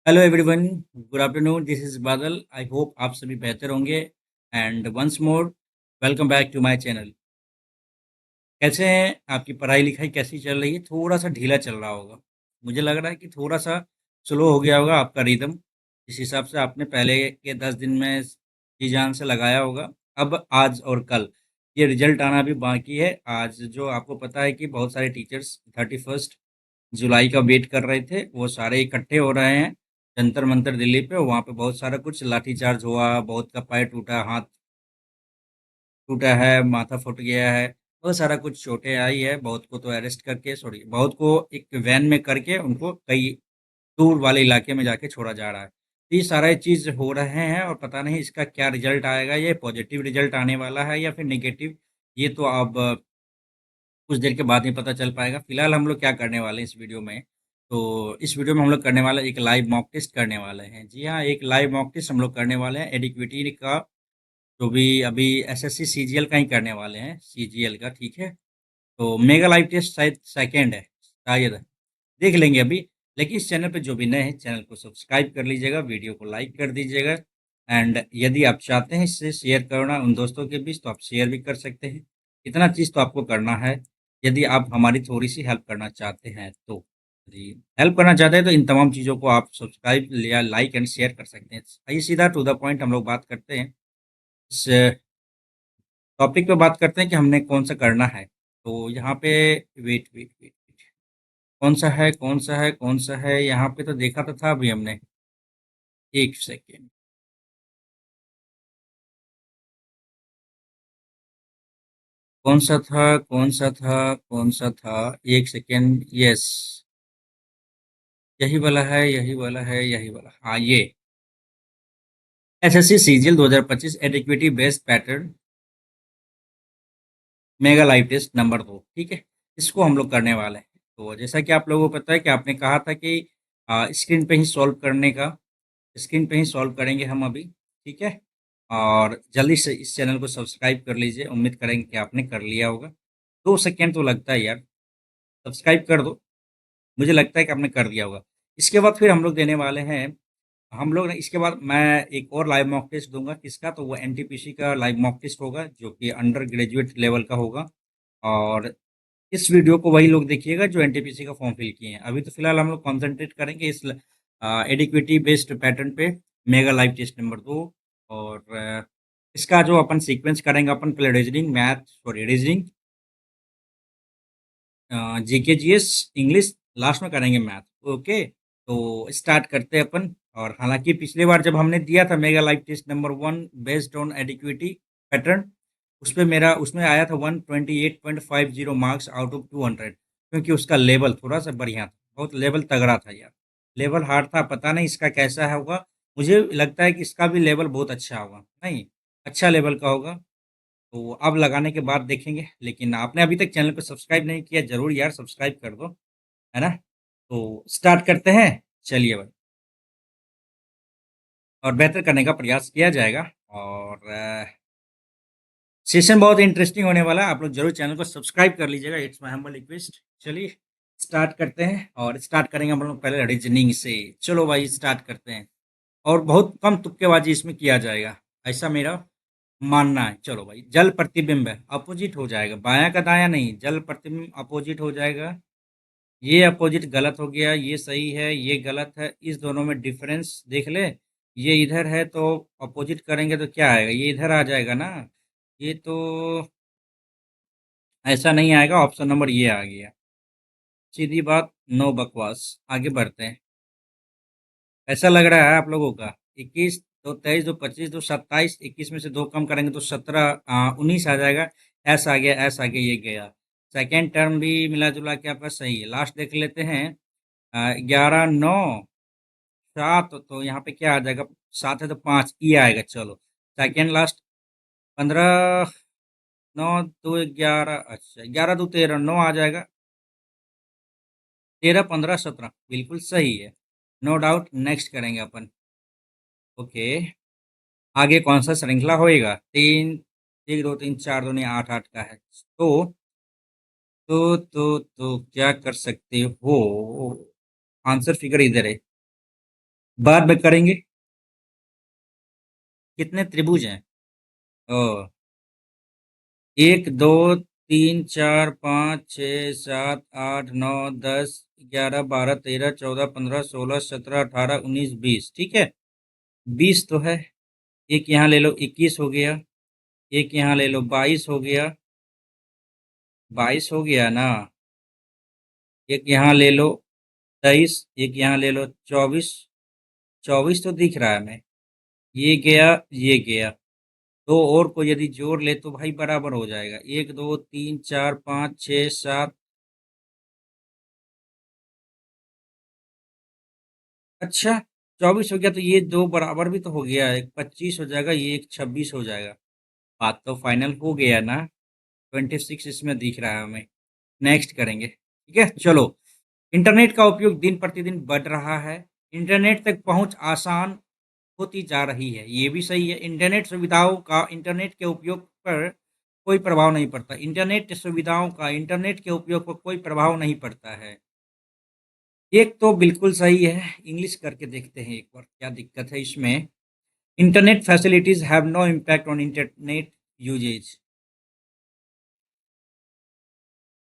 Hello everyone, good afternoon. This is Badal. I hope आप सभी बेहतर होंगे। And once more welcome back to my channel. कैसे हैं? आपकी पढ़ाई लिखाई कैसी चल रही है? थोड़ा सा ढीला चल रहा होगा। मुझे लग रहा है कि थोड़ा सा स्लो हो गया होगा आपका रिदम। इस हिसाब से आपने पहले के 10 दिन में जी जान से लगाया होगा। अब आज और कल ये रिजल्ट आना भी बाकी है। आज जो आपको पता है कि बहुत सारे टीचर्स 31 जुलाई का वेट कर रहे थे, वो सारे इकट्ठे हो रहे हैं जंतर मंतर दिल्ली पे। वहाँ पे बहुत सारा कुछ लाठीचार्ज हुआ, बहुत का पैर टूटा, हाथ टूटा है, माथा फुट गया है, बहुत सारा कुछ चोटें आई है। बहुत को तो अरेस्ट करके, सॉरी, बहुत को एक वैन में करके उनको कई दूर वाले इलाके में जाके छोड़ा जा रहा है। तो ये सारा चीज़ हो रहे हैं और पता नहीं इसका क्या रिजल्ट आएगा। ये पॉजिटिव रिजल्ट आने वाला है या फिर नेगेटिव, ये तो अब कुछ देर के बाद ही पता चल पाएगा। फिलहाल हम लोग क्या करने वाले हैं इस वीडियो में, तो इस वीडियो में हम लोग करने वाले एक लाइव मॉक टेस्ट करने वाले हैं। जी हाँ, एक लाइव मॉक टेस्ट हम लोग करने वाले हैं एडिक्विटी का, जो भी अभी एसएससी सीजीएल का ही करने वाले हैं, सीजीएल का। ठीक है, तो मेगा लाइव टेस्ट शायद सेकेंड है, शायद देख लेंगे अभी। लेकिन इस चैनल पे जो भी नए हैं, चैनल को सब्सक्राइब कर लीजिएगा, वीडियो को लाइक कर दीजिएगा। एंड यदि आप चाहते हैं इससे शेयर करना उन दोस्तों के बीच, तो आप शेयर भी कर सकते हैं। इतना चीज़ तो आपको करना है, यदि आप हमारी थोड़ी सी हेल्प करना चाहते हैं तो। जी, हेल्प करना चाहते हैं तो इन तमाम चीज़ों को आप सब्सक्राइब या लाइक एंड शेयर कर सकते हैं। आइए सीधा टू द पॉइंट हम लोग बात करते हैं। इस टॉपिक पे बात करते हैं कि हमने कौन सा करना है। तो यहाँ पे वेट वेट वेट, कौन सा है, कौन सा है, कौन सा है? यहाँ पे तो देखा तो था अभी हमने। एक सेकेंड। कौन सा था, कौन सा था, कौन सा था? एक सेकेंड। यस, यही वाला है, यही वाला है, यही वाला। हाँ, ये एसएससी सीजीएल 2025 एडिक्विटी based pattern mega live test number 2। ठीक है, इसको हम लोग करने वाले हैं। तो जैसा कि आप लोगों को पता है कि आपने कहा था कि स्क्रीन पे ही सॉल्व करने का, स्क्रीन पे ही सॉल्व करेंगे हम अभी। ठीक है, और जल्दी से इस चैनल को सब्सक्राइब कर लीजिए। उम्मीद करेंगे कि आपने कर लिया होगा। 2 सेकेंड तो लगता है यार, सब्सक्राइब कर दो। मुझे लगता है कि आपने कर दिया होगा। इसके बाद फिर हम लोग देने वाले हैं, हम लोग इसके बाद मैं एक और लाइव मॉक टेस्ट दूंगा। किसका? तो वो एनटीपीसी का लाइव मॉक टेस्ट होगा, जो कि अंडर ग्रेजुएट लेवल का होगा। और इस वीडियो को वही लोग देखिएगा जो एनटीपीसी का फॉर्म फिल किए हैं। अभी तो फिलहाल हम लोग कॉन्सेंट्रेट करेंगे इस एडिक्विटी बेस्ड पैटर्न पे, मेगा लाइव टेस्ट नंबर 2। और इसका जो अपन सीक्वेंस करेंगे, अपन पहले reasoning, math, sorry reasoning, GK, GS, English, last में करेंगे मैथ। ओके, तो स्टार्ट करते हैं अपन। और हालांकि पिछली बार जब हमने दिया था mega live test number 1 based on एडिक्विटी पैटर्न, उस पे मेरा उसमें आया था 128.50 मार्क्स आउट ऑफ 200, क्योंकि उसका लेवल थोड़ा सा बढ़िया था, बहुत लेवल तगड़ा था यार। लेवल हार्ड था, पता नहीं इसका कैसा होगा। मुझे लगता है कि इसका भी लेवल बहुत अच्छा होगा, नहीं, अच्छा लेवल का होगा। तो अब लगाने के बाद देखेंगे। लेकिन आपने अभी तक चैनल को सब्सक्राइब नहीं किया, ज़रूर यार सब्सक्राइब कर दो, है ना? तो स्टार्ट करते हैं, चलिए भाई। और बेहतर करने का प्रयास किया जाएगा। और सेशन बहुत इंटरेस्टिंग होने वाला है। आप लोग जरूर चैनल को सब्सक्राइब कर लीजिएगा, इट्स माय हम्बल रिक्वेस्ट। चलिए स्टार्ट करते हैं, और स्टार्ट करेंगे हम लोग पहले रीजनिंग से। चलो भाई स्टार्ट करते हैं। और बहुत कम तुक्केबाजी इसमें किया जाएगा, ऐसा मेरा मानना है। चलो भाई, जल प्रतिबिंब है, अपोजिट हो जाएगा, बायां का दायां नहीं, जल प्रतिबिंब अपोजिट हो जाएगा। ये अपोजिट गलत हो गया, ये सही है, ये गलत है। इस दोनों में डिफरेंस देख ले। ये इधर है तो अपोजिट करेंगे तो क्या आएगा? ये इधर आ जाएगा ना। ये तो ऐसा नहीं आएगा, ऑप्शन नंबर ये आ गया। सीधी बात, नो बकवास। आगे बढ़ते हैं। ऐसा लग रहा है आप लोगों का? 21, दो 23, दो 25, दो 27, 21 में से 2 कम करेंगे तो 17, 19 आ जाएगा। एस आ गया, एस आगे ये गया। सेकेंड टर्म भी मिला जुला के आपका सही है। लास्ट देख लेते हैं। 11, 9, 7, तो यहाँ पे क्या आ जाएगा? 7 है तो 5 ई आएगा। चलो सेकेंड लास्ट। 15, 9, 2, 11, अच्छा 11, 2, 13, 9 आ जाएगा। 13, 15, 17 बिल्कुल सही है, नो डाउट। नेक्स्ट करेंगे अपन। ओके, आगे कौन सा श्रृंखला होएगा? 3, 1, 2, 3, 4, 2 नहीं, 8, 8 का है। तो क्या कर सकते हो? आंसर फिगर इधर है। बाद में करेंगे। कितने त्रिभुज हैं? ओ, 1 2 3 4 5 6 7 8 9 10 11 12 13 14 15 16 17 18 19 20, ठीक है। 20 तो है। एक यहाँ ले लो, 21 हो गया। एक यहाँ ले लो, 22 हो गया। 22 हो गया ना। एक यहाँ ले लो, 23। एक यहाँ ले लो, 24। 24 तो दिख रहा है हमें। ये गया, ये गया। दो और को यदि जोड़ ले तो भाई बराबर हो जाएगा। 1 2 3 4 5 6 7। अच्छा, 24 हो गया तो ये दो बराबर भी तो हो गया। एक 25 हो जाएगा, ये एक 26 हो जाएगा। बात तो फाइनल हो गया ना। 26 इसमें दिख रहा है हमें। नेक्स्ट करेंगे, ठीक है। चलो, इंटरनेट का उपयोग दिन प्रतिदिन बढ़ रहा है। इंटरनेट तक पहुंच आसान होती जा रही है, ये भी सही है। इंटरनेट सुविधाओं का इंटरनेट के उपयोग पर कोई प्रभाव नहीं पड़ता। इंटरनेट सुविधाओं का इंटरनेट के उपयोग पर कोई प्रभाव नहीं पड़ता है। एक तो बिल्कुल सही है। इंग्लिश करके देखते हैं एक बार, क्या दिक्कत है इसमें। Internet facilities have no impact on internet usage.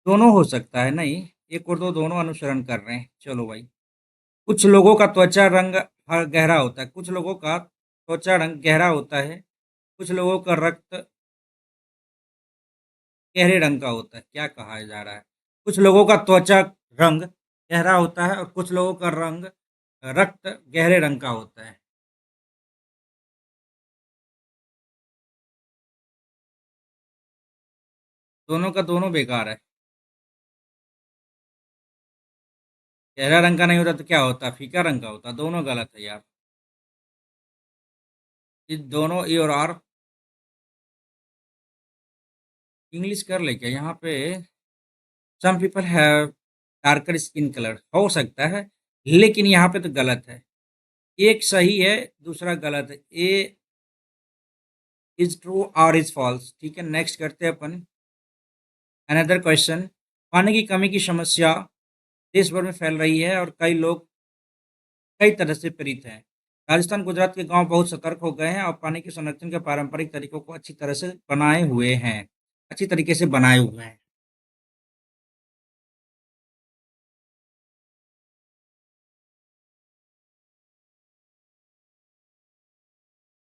दोनों हो सकता है, नहीं, एक और दो दोनों अनुसरण कर रहे हैं। चलो भाई। कुछ लोगों का त्वचा रंग गहरा होता है। कुछ लोगों का त्वचा रंग गहरा होता है। कुछ लोगों का रक्त गहरे रंग का होता है। क्या कहा जा रहा है? कुछ लोगों का त्वचा रंग गहरा होता है और कुछ लोगों का रंग रक्त गहरे रंग का होता है। दोनों का दोनों बेकार है। गहरा रंग का नहीं होता तो क्या होता? फीका रंग का होता। दोनों गलत है यार। ये दोनों ए और आर। इंग्लिश कर ले क्या यहाँ पे? Some people have darker skin colour, हो सकता है, लेकिन यहाँ पे तो गलत है। एक सही है, दूसरा गलत है। A is true, R is false. ठीक है, नेक्स्ट करते हैं अपन। Another question. पानी की कमी की समस्या देश भर में फैल रही है और कई लोग कई तरह से पीड़ित हैं। राजस्थान गुजरात के गांव बहुत सतर्क हो गए हैं और पानी के संरक्षण के पारंपरिक तरीकों को अच्छी तरह से बनाए हुए हैं। अच्छी तरीके से बनाए हुए हैं।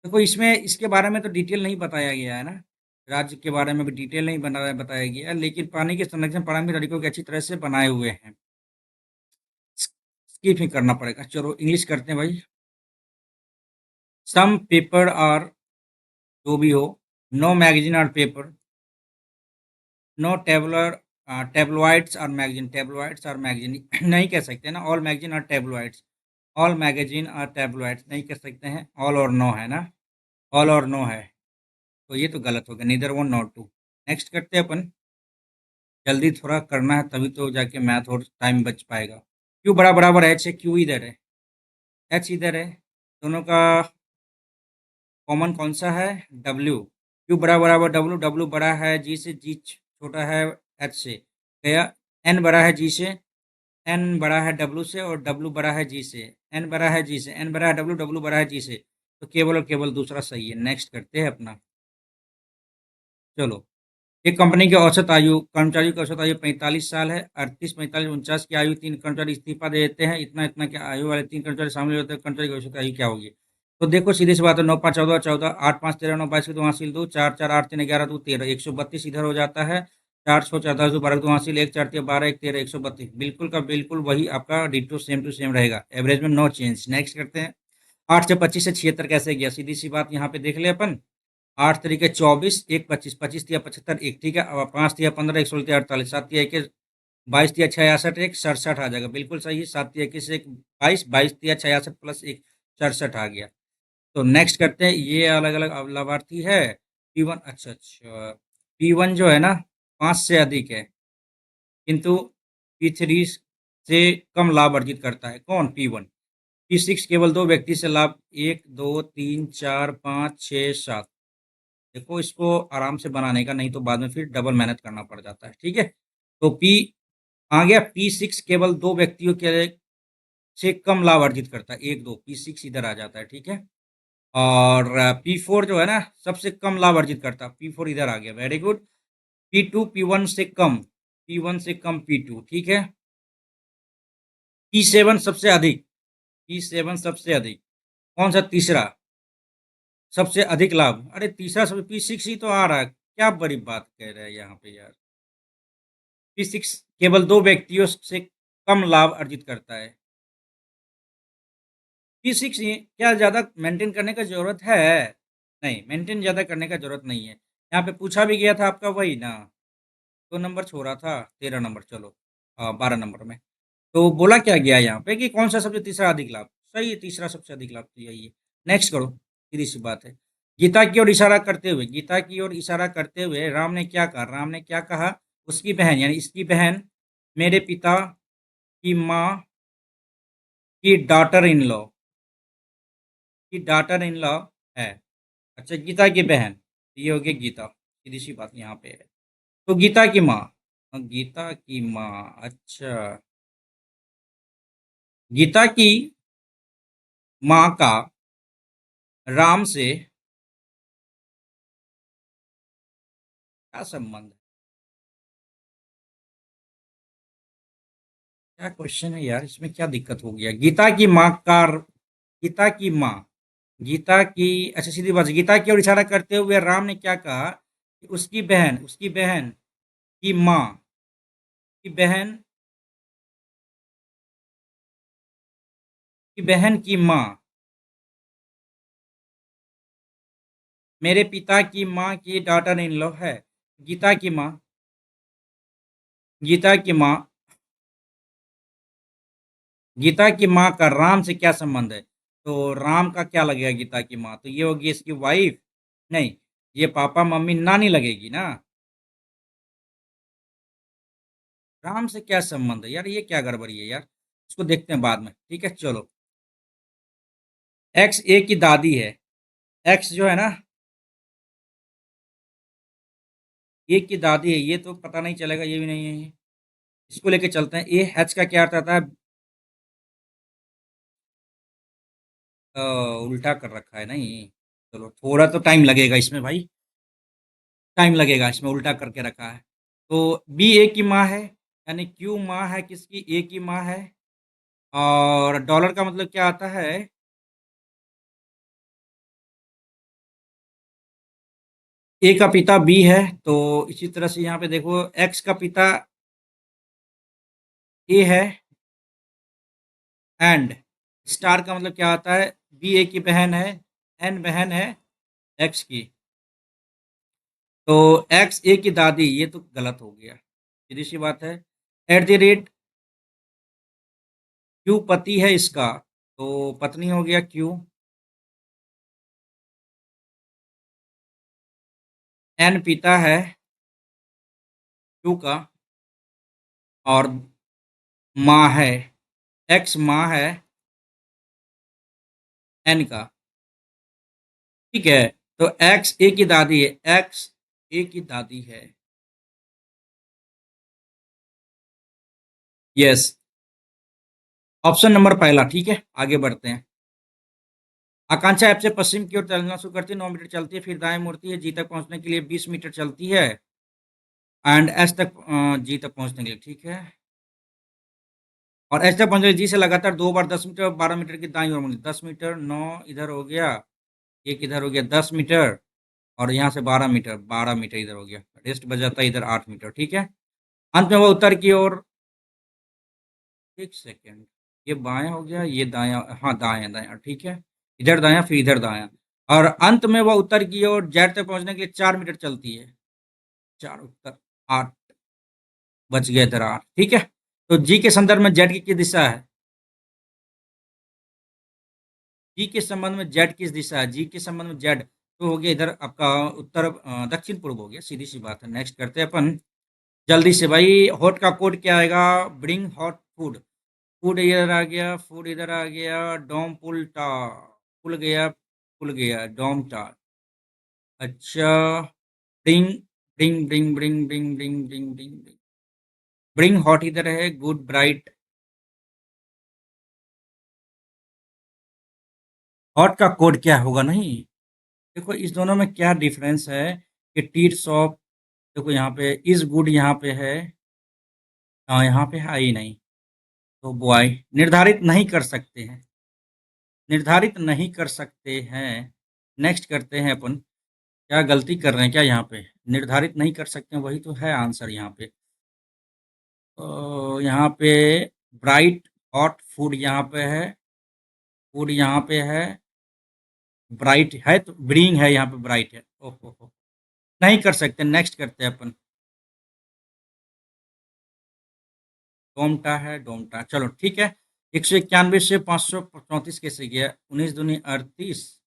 देखो, इसमें इसके बारे में तो डिटेल नहीं बताया गया है ना। राज्य के बारे में भी डिटेल नहीं बताया गया है, लेकिन पानी के संरक्षण पारंपरिक तरीकों के अच्छी तरह से बनाए हुए हैं। स्किप ही करना पड़ेगा। चलो, इंग्लिश करते हैं भाई। सम पेपर आर, जो भी हो, no magazine are paper, no टेबलर tabloids are magazine. Tabloids are magazine नहीं कह सकते ना। All magazine are tabloids. All magazine are tabloids नहीं कह सकते हैं। ऑल और नो है ना। ऑल और नो है, तो ये तो गलत हो गया। Neither one not two. Next करते हैं अपन। जल्दी थोड़ा करना है, तभी तो जाके मैथ और टाइम बच पाएगा। क्यू बड़ा बराबर एच है, क्यू इधर है, एच इधर है। दोनों का कॉमन कौन सा है? डब्ल्यू। क्यू बड़ा बराबर डब्ल्यू। डब्ल्यू बड़ा है जी से, जी छोटा है एच से। गया। एन बड़ा है जी से, एन बड़ा है डब्ल्यू से, और डब्ल्यू बड़ा है जी से। एन बड़ा है जी से, एन बड़ा है डब्ल्यू, डब्ल्यू बड़ा है जी से। तो केवल और केवल दूसरा सही है। नेक्स्ट करते हैं अपना। चलो, एक कंपनी की औसत आयु, कर्मचारी की औसत आयु 45 साल है। 38, 45, 49 की आयु तीन कर्मचारी इस्तीफा दे देते हैं। इतना इतना के आयु वाले तीन कर्मचारी शामिल होते हैं। कर्मचारी की औसत आयु क्या होगी? तो देखो, सीधी सी बात है। 9 5 14 14, 8 5 13 9 22 की दो हासिल दो, 4 4 8 3 11 2 13, 132 इधर हो जाता है। 4 6 4 10 2 12 दो हासिल, 1 4 3 12 1 13, 132। बिल्कुल का बिल्कुल वही आपका डिटो सेम टू सेम रहेगा। एवरेज में नो चेंज। नेक्स्ट करते हैं। 8 से 25 से 76 कैसे गया? सीधी सी बात यहाँ पे देख ले अपन। 8 तरीके 24, एक 25, 25 तिया 75 एक, ठीक है। अब 5 तिया 15, एक 16 तिया 48, 7 तिया 21, 22 तिया 66 एक, 67 आ जाएगा। बिल्कुल सही है। 7 तिया 21 एक 22, 22 तिया 66 प्लस एक 67 आ गया। तो नेक्स्ट करते हैं। ये अलग अलग लाभार्थी है। P1, अच्छा अच्छा, P1 जो है ना, 5 से अधिक है, किंतु P3 से कम लाभ अर्जित करता है। कौन? P1। P6 केवल दो व्यक्ति से लाभ, 1 2 3 4 5 6 7। देखो, इसको आराम से बनाने का, नहीं तो बाद में फिर डबल मेहनत करना पड़ जाता है। ठीक है, तो पी आ गया। P6 केवल दो व्यक्तियों के लिए से कम लाभ अर्जित करता है, 1 2 P6 इधर आ जाता है, ठीक है। और P4 जो है ना सबसे कम लाभ अर्जित करता है, P4 इधर आ गया, वेरी गुड। P2 P1 से कम, P1 से कम P2, ठीक है। P7 सबसे अधिक, P7 सबसे अधिक, कौन सा तीसरा सबसे अधिक लाभ, अरे तीसरा सबसे P6 ही तो आ रहा है, क्या बड़ी बात कह रहे हैं यहाँ पे यार। P6 केवल 2 व्यक्तियों से कम लाभ अर्जित करता है। P6 क्या ज़्यादा मेंटेन करने का ज़रूरत है? नहीं, मेंटेन ज़्यादा करने का ज़रूरत नहीं है। यहाँ पे पूछा भी गया था आपका वही ना, 2 नंबर छोड़ा था, 13 नंबर, चलो 12 नंबर में। तो बोला क्या गया यहाँ पे कि कौन सा सबसे तीसरा अधिक लाभ, सही है, तीसरा सबसे अधिक लाभ तो यही है। नेक्स्ट करो, सीधी सी बात है। गीता की ओर इशारा करते हुए, गीता की ओर इशारा करते हुए राम ने क्या कहा, राम ने क्या कहा, उसकी बहन यानी इसकी बहन मेरे पिता की माँ की डॉटर इन लॉ, की डॉटर इन लॉ है। अच्छा, गीता की बहन, ये हो गई गीता, सीधी सी बात यहाँ पे है। तो गीता की माँ, गीता की माँ, अच्छा, गीता की माँ का राम से क्या संबंध है? क्या क्वेश्चन है यार, इसमें क्या दिक्कत हो गया? गीता की माँ का, गीता की माँ, गीता की, अच्छा सीधी बात है, गीता की ओर इशारा करते हुए राम ने क्या कहा कि उसकी बहन, उसकी बहन की माँ, की बहन, की बहन की माँ मेरे पिता की माँ की डॉटर इन लॉ है। गीता की माँ, गीता की माँ, गीता की माँ का राम से क्या संबंध है? तो राम का क्या लगेगा गीता की माँ, तो ये होगी इसकी वाइफ, नहीं, ये पापा मम्मी नानी लगेगी ना। राम से क्या संबंध है यार, ये क्या गड़बड़ी है यार, इसको देखते हैं बाद में, ठीक है चलो। एक्स ए की दादी है, एक्स जो है ना ए की दादी है, ये तो पता नहीं चलेगा, ये भी नहीं है, इसको लेके चलते हैं। ए एच का क्या अर्थ आता है? अ, उल्टा कर रखा है नहीं, चलो थोड़ा तो टाइम लगेगा इसमें भाई, टाइम लगेगा इसमें, उल्टा करके रखा है। तो बी ए की माँ है, यानी क्यू माँ है किसकी, ए की माँ है। और डॉलर का मतलब क्या आता है? ए का पिता बी है, तो इसी तरह से यहाँ पे देखो एक्स का पिता ए है, एंड स्टार का मतलब क्या आता है, बी ए की बहन है, एन बहन है एक्स की, तो एक्स ए की दादी, ये तो गलत हो गया, सीधी सी बात है। एट द रेट क्यू पति है इसका, तो पत्नी हो गया क्यू, एन पिता है क्यू का, और माँ है, एक्स माँ है एन का, ठीक है। तो एक्स ए की दादी है, एक्स ए की दादी है, यस, ऑप्शन नंबर पहला, ठीक है आगे बढ़ते हैं। आकांक्षा ऐप से पश्चिम की ओर चलना शुरू करती है, 9 मीटर चलती है, फिर दाएं मुड़ती है, जी तक पहुंचने के लिए 20 मीटर चलती है, एंड एच तक, जी तक पहुंचने के लिए, ठीक है। और एच तक पहुंचने के लिए जी से लगातार 2 बार 10 मीटर, 12 मीटर की दाई ओर मुड़ी, 10 मीटर, 9 इधर हो गया, एक इधर हो गया 10 मीटर, और यहाँ से 12 मीटर, 12 मीटर इधर हो गया, रेस्ट बच जाता है इधर 8 मीटर, ठीक है। अंत में वो उत्तर की ओर, एक सेकेंड, ये बायां हो गया, ये दायां, हाँ दायां दायां, ठीक है, इधर दायां फिर इधर दायां, और अंत में वह उत्तर की ओर जेड तक पहुंचने के लिए 4 मीटर चलती है, चार उत्तर, 8, बच गया इधर 8, ठीक है। तो जी के संदर्भ में जेड की किस दिशा है, जी के संबंध में जेड किस दिशा है, जी के संबंध में जेड, तो हो गया इधर आपका उत्तर, दक्षिण पूर्व हो गया, सीधी सी बात है। नेक्स्ट करते हैं अपन जल्दी से भाई, हॉट का कोड क्या आएगा, ब्रिंग हॉट फूड, फूड इधर आ गया, फूड इधर आ गया, डोम पुल टा, पुल गया, पुल गया डोम टा, अच्छा, bring, bring bring bring bring bring bring bring bring hot इधर है, गुड ब्राइट, हॉट का कोड क्या होगा नहीं? देखो इस दोनों में क्या डिफरेंस है कि टीट्स ऑफ, देखो यहाँ पे इज गुड यहाँ पे है, यहाँ पे है ही नहीं, तो बॉय निर्धारित नहीं कर सकते हैं, निर्धारित नहीं कर सकते हैं। नेक्स्ट करते हैं अपन, क्या गलती कर रहे हैं क्या यहाँ पे? निर्धारित नहीं कर सकते हैं, वही तो है आंसर यहाँ पे। तो यहाँ पे ब्राइट हॉट फूड यहाँ पे है, फूड यहाँ पे है, ब्राइट है तो ब्रिंग है यहाँ पे, ब्राइट है। ओहो, नहीं कर सकते, नेक्स्ट करते हैं अपन। डोमटा है, डोमटा, चलो ठीक है। 191 से 534 कैसे गया? 19 दूनी 38,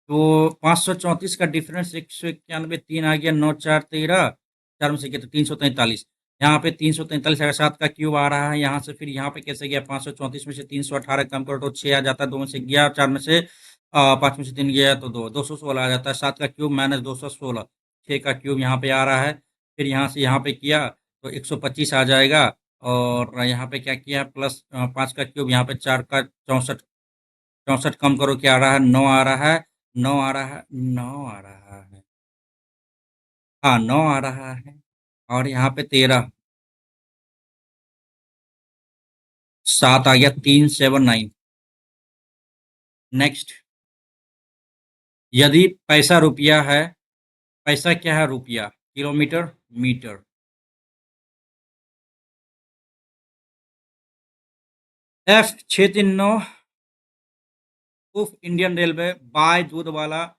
तो 534 का डिफरेंस 191, 3 आ गया, 9 4 13, 4 में से गया तो 343। यहाँ पे 343 अगर 7 का क्यूब आ रहा है यहाँ से, फिर यहाँ पे कैसे गया? 534 में से 318 कम करो तो 6 आ जाता है, 2 में से गया, 4 में से 5 में से 3 गया तो 216 आ जाता है। 7 का क्यूब माइनस 216, 6 का क्यूब यहाँ पे आ रहा है, फिर यहाँ से यहाँ पे किया तो 125 आ जाएगा। और यहाँ पे क्या किया? प्लस 5 का क्यूब, यहाँ पे 4 का 64, 64 कम करो, क्या आ रहा है? 9 आ रहा है, 9 आ रहा है, 9 आ रहा है, हाँ 9 आ रहा है। और यहाँ पे 13, 7 आ गया, 379। नेक्स्ट, यदि पैसा रुपया है, पैसा क्या है? रुपया, किलोमीटर, मीटर। एफ 639, उफ इंडियन रेलवे, बाय दूध वाला,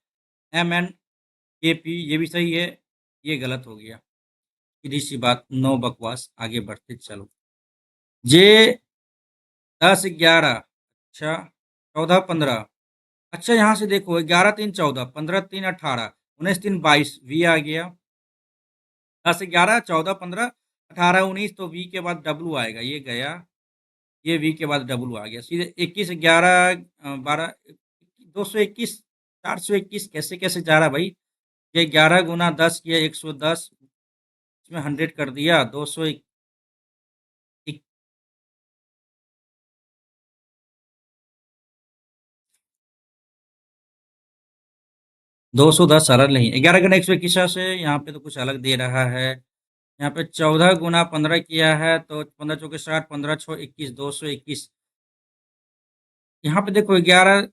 MNKP, ये भी सही है, ये गलत हो गया। सीधी सी बात, नो बकवास, आगे बढ़ते चलो। जे 10 11, अच्छा 14 15, अच्छा यहाँ से देखो 11 3 14, 15 3 18, 19 3 22, वी आ गया। 10 11 14 15 18 19, तो वी के बाद डब्लू आएगा, ये गया, ये वी के बाद डब्लू आ गया, सीधे 21 11 12, 221, 421, कैसे कैसे जा रहा भाई? ये 11 गुना 10 किया 110, इसमें 100 कर दिया, 210 सरल नहीं, 11 गुना 121 से यहाँ पे तो कुछ अलग दे रहा है। यहाँ पे 14 गुना 15 किया है तो 15 चौके 60, 15 छो 21, 221। यहाँ पे देखो 11,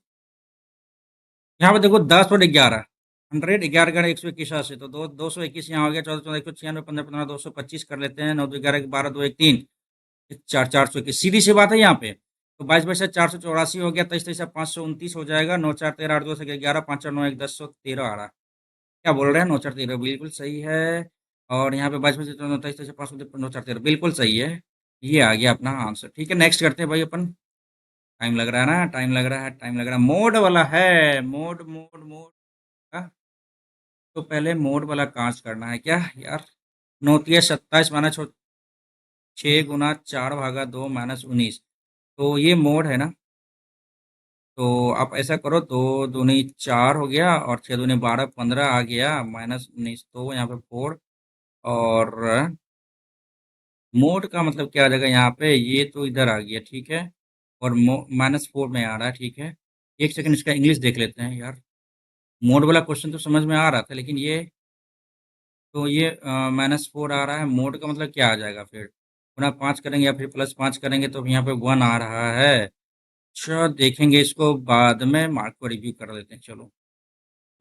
यहाँ पे देखो 10 और 11, 100, 11 11 121 से, तो 221 यहाँ हो गया, 14 14 196, 15 15 225 कर लेते हैं, 9 2 11 12 2 1 3, 4 421, सीधी सी बात है यहाँ पे। तो 22 22 484 हो गया, 23 23 529 हो जाएगा, 9 4 13 8 2 से 11, 5 4 9 1 10 13 आ रहा है। क्या बोल रहे हैं? 9 4 13 बिल्कुल सही है। और यहाँ पे 22 22 23 23 5 9 4 13 बिल्कुल सही है। ये आ गया अपना आंसर। ठीक है, नेक्स्ट करते हैं भाई अपन। टाइम लग रहा है ना, टाइम लग रहा है, टाइम लग रहा है, मोड वाला है, मोड मोड मोड का। तो पहले मोड वाला कांच करना है क्या यार? 9 27 माइनस 6 गुना 4 भागा 2 माइनस 19, तो ये मोड है ना। तो आप ऐसा करो, 2 दूनी 4 हो गया और 6 दूनी 12, 15 आ गया, माइनस 19, तो यहाँ पे 4। और मोड का मतलब क्या आ जाएगा यहाँ पे? ये तो इधर आ गया, ठीक है। और -4 में आ रहा है, ठीक है। एक सेकंड इसका इंग्लिश देख लेते हैं यार। मोड वाला क्वेश्चन तो समझ में आ रहा था, लेकिन ये तो ये -4 आ रहा है, मोड का मतलब क्या आ जाएगा फिर? गुना 5 करेंगे या फिर +5 करेंगे तो यहाँ पे 1 आ रहा है। अच्छा देखेंगे इसको बाद में, मार्क को रिव्यू कर लेते हैं, चलो।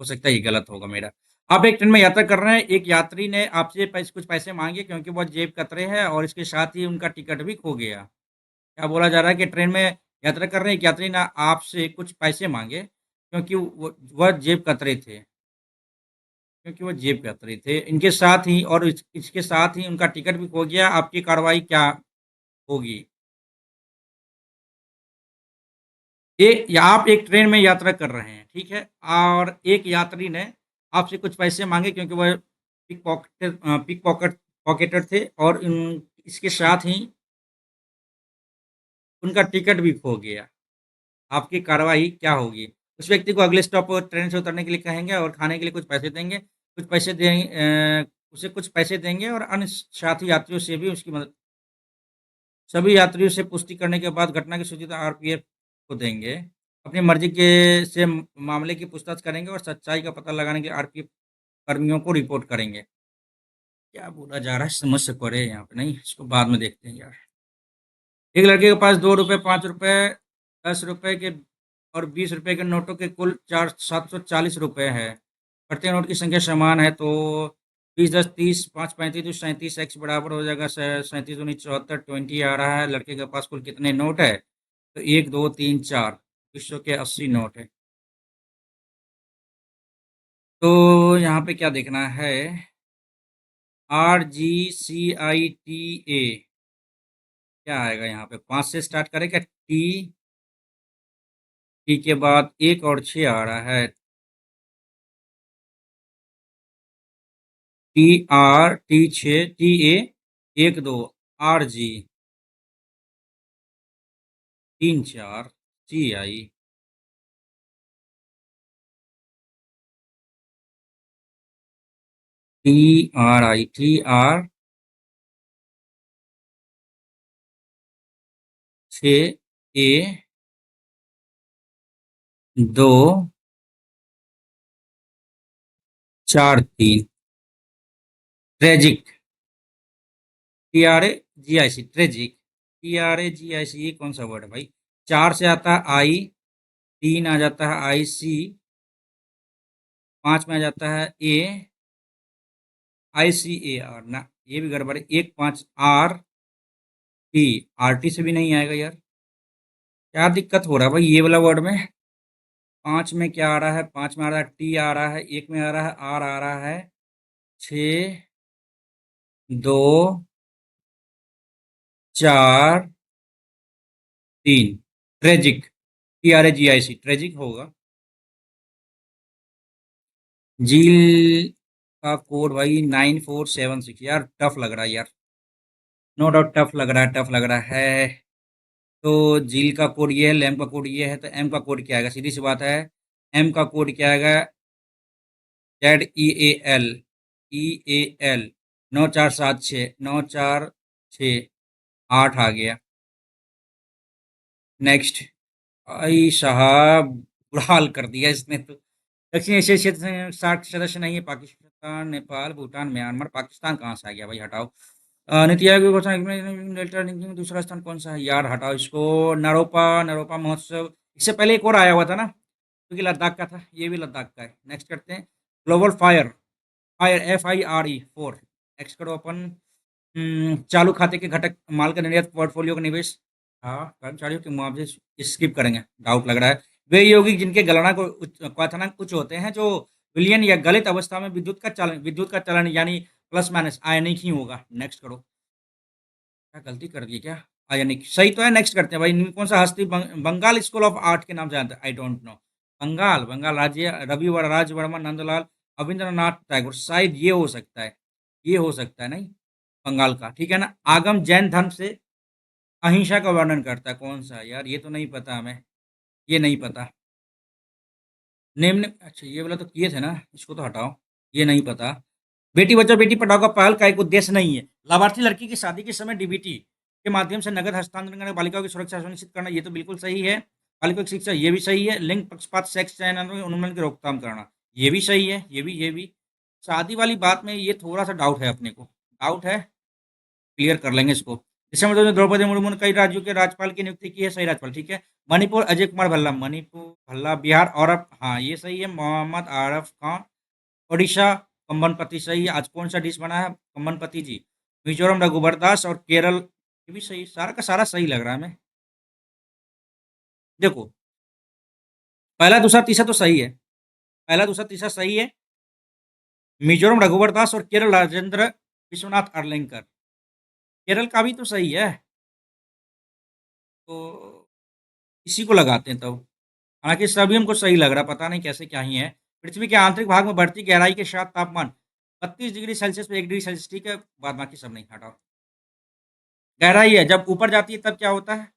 हो सकता है ये गलत होगा मेरा। आप एक ट्रेन में यात्रा कर रहे हैं, एक यात्री ने आपसे कुछ पैसे मांगे क्योंकि बहुत जेब कतरे हैं और इसके साथ ही उनका टिकट भी खो गया। क्या बोला जा रहा है कि ट्रेन में यात्रा कर रहे हैं, एक यात्री ने आपसे कुछ पैसे मांगे क्योंकि वह जेब कतरे थे, क्योंकि वह जेब कतरे थे, इनके साथ ही और इसके साथ ही उनका टिकट भी खो गया, आपकी कार्रवाई क्या होगी? या आप एक ट्रेन में यात्रा कर रहे हैं, ठीक है, और एक यात्री ने आपसे कुछ पैसे मांगे क्योंकि वह पिक पॉकेटर थे और इसके साथ ही उनका टिकट भी खो गया। आपकी कार्रवाई क्या होगी? उस व्यक्ति को अगले स्टॉप पर ट्रेन से उतरने के लिए कहेंगे और खाने के लिए कुछ पैसे देंगे, कुछ पैसे देंगे, उसे कुछ पैसे देंगे और अन्य साथी यात्रियों से भी उसकी मदद, सभी यात्रियों से पुष्टि करने के बाद घटना की सूचित RPF को देंगे, अपनी मर्जी के से मामले की पूछताछ करेंगे और सच्चाई का पता लगाने के आरपीएफ कर्मियों को रिपोर्ट करेंगे। क्या बोला जा रहा है समझ से परे यहाँ पे, नहीं इसको बाद में देखते हैं यार। एक लड़के के पास 2 रुपए, 5 रुपए, 10 रुपए के और 20 रुपए के नोटों के कुल 740 रुपए है। प्रत्येक नोट की संख्या समान है, तो 20, 10, 30, 5, 35, तो 37 एक्स बराबर हो जाएगा 37, 19, 74, 20 आ रहा है। लड़के के पास कुल कितने नोट है? तो 1, 2, 3, 4, विश्व के 80 नोट है। तो यहाँ पे क्या देखना है? RGCITA क्या आएगा यहाँ पे? 5 से स्टार्ट करेगा। टी के बाद 1 और 6 आ रहा है। T 6, TA 1, 2, RG 3, 4, CI TR 6A 2, 4, 3 tragic TRAGIC tragic TRAGIC, ये कौन सा वर्ड है भाई? 4 से आता है आई, 3 आ जाता है IC, 5 में आ जाता है ए, ICAR ना, ये भी गड़बड़ है। 1, 5 RT से भी नहीं आएगा यार। क्या दिक्कत हो रहा है भाई ये वाला वर्ड में? 5 में क्या आ रहा है? 5 में आ रहा है टी आ रहा है, 1 में आ रहा है आर आ रहा है, 6, 2, 4, 3 ट्रेजिक TRAGIC ट्रेजिक होगा। जील का कोड भाई 9476 यार, टफ लग रहा है यार। नो डाउट टफ लग रहा है, टफ लग रहा है। तो जील का कोड ये है, लैम का कोड ये है, तो एम का कोड क्या आएगा? सीधी सी बात है, एम का कोड क्या आएगा? ZEAL EAL 9476 946 8 आ गया। नेक्स्ट। आई साहब, बुरा हाल कर दिया इसने तो। दक्षिण एशियाई क्षेत्र से 60 सदस्य नहीं है, पाकिस्तान, नेपाल, भूटान, म्यांमार। पाकिस्तान कहाँ से आ गया भाई? हटाओ। नीति आयोग की घोषणा डेल्टा रैंकिंग में दूसरा स्थान कौन सा है यार? हटाओ इसको। नरोपा नरोपा महोत्सव, इससे पहले एक और आया हुआ था ना, क्योंकि लद्दाख का था, ये भी लद्दाख का है। नेक्स्ट करते हैं। Global fire, fire FIRE 4। Next करो अपन। चालू खाते के घटक माल का निर्यात, पोर्टफोलियो का निवेश। हाँ, कर्मचारियों के मुआवजे स्किप करेंगे, डाउट लग रहा है। वे यौगिक जिनके गलना को क्वथनांक कुछ होते हैं, जो विलयन या गलित अवस्था में विद्युत का चलन यानी प्लस माइनस आयनिक ही होगा। नेक्स्ट करो। क्या गलती कर दी क्या? आयनिक सही तो है। नेक्स्ट करते हैं भाई। कौन सा हस्ती बंगाल स्कूल ऑफ आर्ट के नाम से जानते हैं? I don't know. Bengal Bengal राज्य रवि राज वर्मा, नंदलाल, रविंद्रनाथ टैगोर, शायद ये हो सकता है। ये हो सकता है, नहीं बंगाल का, ठीक है ना। आगम जैन धर्म से अहिंसा का वर्णन करता है, कौन सा है यार? ये तो नहीं पता हमें, ये नहीं पता। निम्न, अच्छा ये वाला तो किए थे ना, इसको तो हटाओ, ये नहीं पता। बेटी बचाओ बेटी पढ़ाओ का पहल का एक उद्देश्य नहीं है लाभार्थी लड़की की शादी के समय DBT के माध्यम से नगद हस्तांतरण करना, बालिकाओं की सुरक्षा सुनिश्चित करना, ये तो बिल्कुल सही है। बालिकाओं की शिक्षा, ये भी सही है। लिंग पक्षपात, सेक्स चयन में उन्मूलन की रोकथाम करना, ये भी सही है। ये भी शादी वाली बात में ये थोड़ा सा डाउट है, अपने को डाउट है, क्लियर कर लेंगे इसको। दिसंबर 2000 में द्रौपदी मुर्मू ने कई राज्यों के राज्यपाल की नियुक्ति की है, सही राज्यपाल, ठीक है। मणिपुर अजय कुमार भल्ला, मणिपुर भल्ला। बिहार औरफ, हाँ ये सही है, मोहम्मद आरफ खान। ओडिशा कम्बनपति, सही है। आज कौन सा डिश बना है? कम्बनपति जी। मिजोरम रघुबर दास, और केरल, ये भी सही, सारा का सारा सही लग रहा है हमें। देखो, पहला दूसरा तीसरा तो सही है, पहला दूसरा तीसरा सही है। मिजोरम रघुबर दास और केरल राजेंद्र विश्वनाथ अर्लेंकर, केरल का भी तो सही है। तो इसी को लगाते हैं तब। हालांकि सभी हमको सही लग रहा, पता नहीं कैसे क्या ही है। पृथ्वी के आंतरिक भाग में बढ़ती गहराई के साथ तापमान 32 डिग्री सेल्सियस पे 1 डिग्री सेल्सियस, ठीक है। बाद बाकी सब नहीं, हटाओ। गहराई है, जब ऊपर जाती है तब क्या होता है?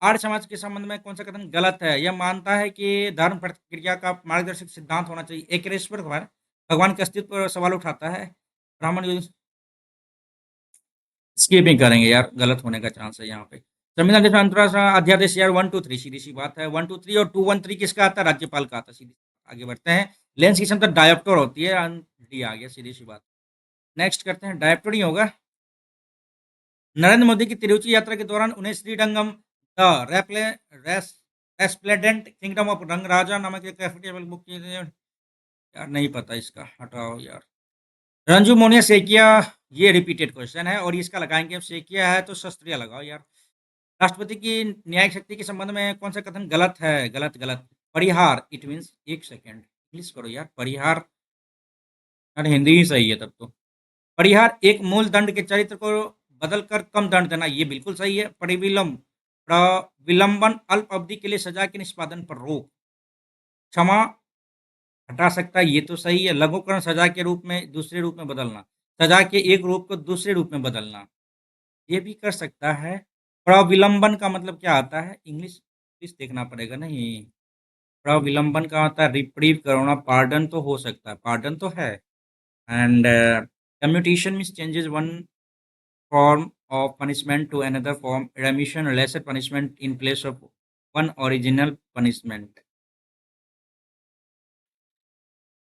आर्य समाज के संबंध में कौन सा कथन गलत है? यह मानता है कि धर्म प्रक्रिया का मार्गदर्शक सिद्धांत होना चाहिए। एकेश्वर भगवान के अस्तित्व पर सवाल उठाता है। ब्राह्मण स्कीपिंग करेंगे यार, गलत होने का चांस है यहाँ पे। संविधान देश में अंतरराष्ट्रीय अध्यादेश यार 1 2 3 सीधी सी बात है। 1 2 3 और 2 1 3 किसका आता है? राज्यपाल का आता है। सीधी आगे बढ़ते हैं। लेंस की क्षमता डायोप्टर होती है। डी आ गया, सीधी सी बात। नेक्स्ट करते हैं, डायोप्टर ही होगा। नरेंद्र मोदी की तिरुचि यात्रा के दौरान उन्हें श्रीरंगम द रेस्प्लेडेंट किंगडम ऑफ रंगराजा नामक एक कैफेटेबल बुक की यार, नहीं पता इसका, हटाओ यार। रंजू मोनिया सेकिया, ये रिपीटेड क्वेश्चन है और इसका लगाएंगे हम। सेकिया है तो शस्त्रीय लगाओ यार। राष्ट्रपति की न्यायिक शक्ति के संबंध में कौन सा कथन गलत है? गलत गलत। परिहार, इट मीन्स, एक सेकेंड इंग्लिश करो यार। परिहार, अरे हिंदी ही सही है तब तो। परिहार एक मूल दंड के चरित्र को बदलकर कम दंड देना, ये बिल्कुल सही है। प्रविलंबन अल्प अवधि के लिए सजा के निष्पादन पर रोक। क्षमा हटा सकता है, ये तो सही है। लघुकरण सजा के रूप में दूसरे रूप में बदलना, सजा के एक रूप को दूसरे रूप में बदलना, ये भी कर सकता है। प्रविलंबन का मतलब क्या आता है? इंग्लिश देखना पड़ेगा। नहीं, प्रविलंबन का आता है रिप्रीव करना। पार्डन तो हो सकता है, पार्डन तो है। And commutation means changes one form of punishment to another form, remission, lesser punishment in place of one original punishment.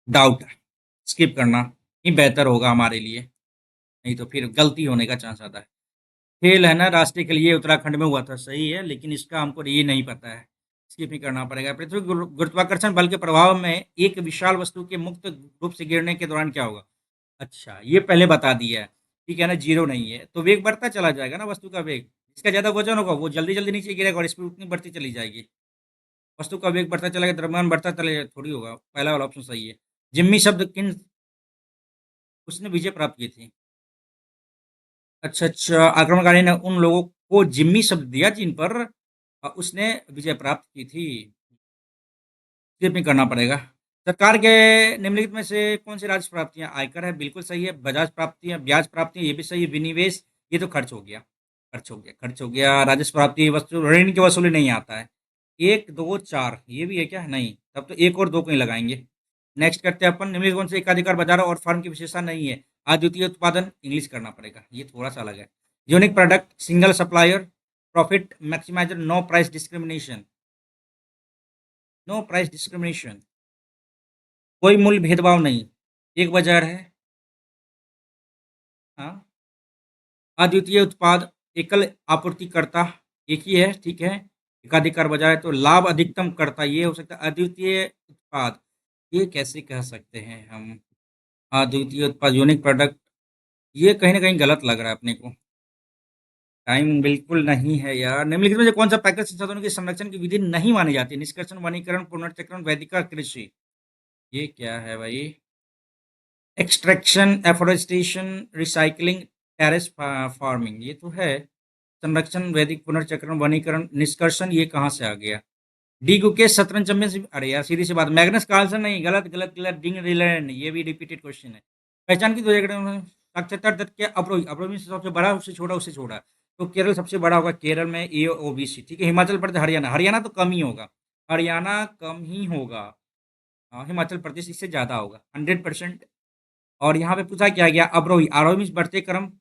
Doubt skip करना ही बेहतर होगा हमारे लिए, नहीं तो फिर गलती होने का चांस आता है। खेल है ना, राष्ट्रीय खेल, ये उत्तराखंड में हुआ था, सही है, लेकिन इसका हमको ये नहीं पता है, स्किप ही करना पड़ेगा। पृथ्वी गुरुत्वाकर्षण बल के प्रभाव में एक विशाल वस्तु के मुक्त रूप से गिरने के दौरान क्या होगा? अच्छा, ये पहले बता दिया है, ठीक है ना, जीरो नहीं है तो वेग बढ़ता चला जाएगा ना, वस्तु का वेग। जिसका ज्यादा वजन होगा वो जल्दी जल्दी नीचे गिरेगा और स्पीड उतनी बढ़ती चली जाएगी। वस्तु का वेग बढ़ता चलेगा, द्रव्यमान बढ़ता चलेगा, थोड़ी होगा। पहला वाला ऑप्शन सही है। जिम्मी शब्द किन उसने विजय प्राप्त की थी? अच्छा अच्छा, आक्रमणकारी ने उन लोगों को जिम्मी शब्द दिया जिन पर उसने विजय प्राप्त की थी। स्किप नहीं करना पड़ेगा। सरकार के निम्नलिखित में से कौन सी राजस्व प्राप्तियां? आयकर है, बिल्कुल सही है। बजाज प्राप्तियां, ब्याज प्राप्तियां, ये भी सही है। विनिवेश, ये तो खर्च हो गया, खर्च हो गया, खर्च हो गया। राजस्व प्राप्ति वस्तु ऋण की वसूली नहीं आता है। 1 2 4 ये भी है क्या? नहीं, तब तो एक और दो कहीं लगाएंगे। नेक्स्ट करते हैं अपन, निम्नलिखित कौन से एकाधिकार बाजार और फर्म की विशेषता नहीं है? अद्वितीय उत्पादन, इंग्लिश करना पड़ेगा, ये थोड़ा सा अलग है। Unique product, single supplier, profit maximiser, no price discrimination. No price discrimination, कोई मूल्य भेदभाव नहीं, एक बाजार है। हाँ, अद्वितीय उत्पाद, एकल आपूर्तिकर्ता, एक ही है, ठीक है। एकाधिकार बाजार है तो लाभ अधिकतम करता, ये हो सकता है। अद्वितीय उत्पाद, ये कैसे कह सकते हैं हम? अद्वितीय उत्पाद, यूनिक प्रोडक्ट, ये कहीं ना कहीं गलत लग रहा है अपने को। टाइम बिल्कुल नहीं है यार। निम्नलिखित में से कौन सा पैकेज संसाधनों के संरक्षण की विधि नहीं मानी जाती? निष्कर्षण, वनीकरण, पुनर्चक्रण, वैदिका कृषि। ये क्या है भाई? Extraction, afforestation, recycling, terrace farming, ये तो है। संरक्षण, वैदिक, पुनर्चक्रण, वनीकरण, निष्कर्षण, ये कहाँ से आ गया? डी गुकेश शतरंज चैंपियनशिप, अरे यार सीधी सी बात, मैग्नस कार्लसन नहीं, गलत गलत गलत। डिंग रिलैंड, ये भी रिपीटेड क्वेश्चन है। पहचान की दो जगह साक्षरता दर के अवरोही, अवरोही से सबसे बड़ा, उससे छोटा, उससे छोटा। तो केरल सबसे बड़ा होगा, केरल में ए ओबीसी, ठीक है। हिमाचल प्रदेश, हरियाणा, हरियाणा तो कम ही होगा, हरियाणा कम ही होगा। हाँ, हिमाचल प्रदेश इससे ज्यादा होगा 100%। और यहाँ पे पूछा क्या गया? अवरोही, आरोही मीन्स बढ़ते क्रम,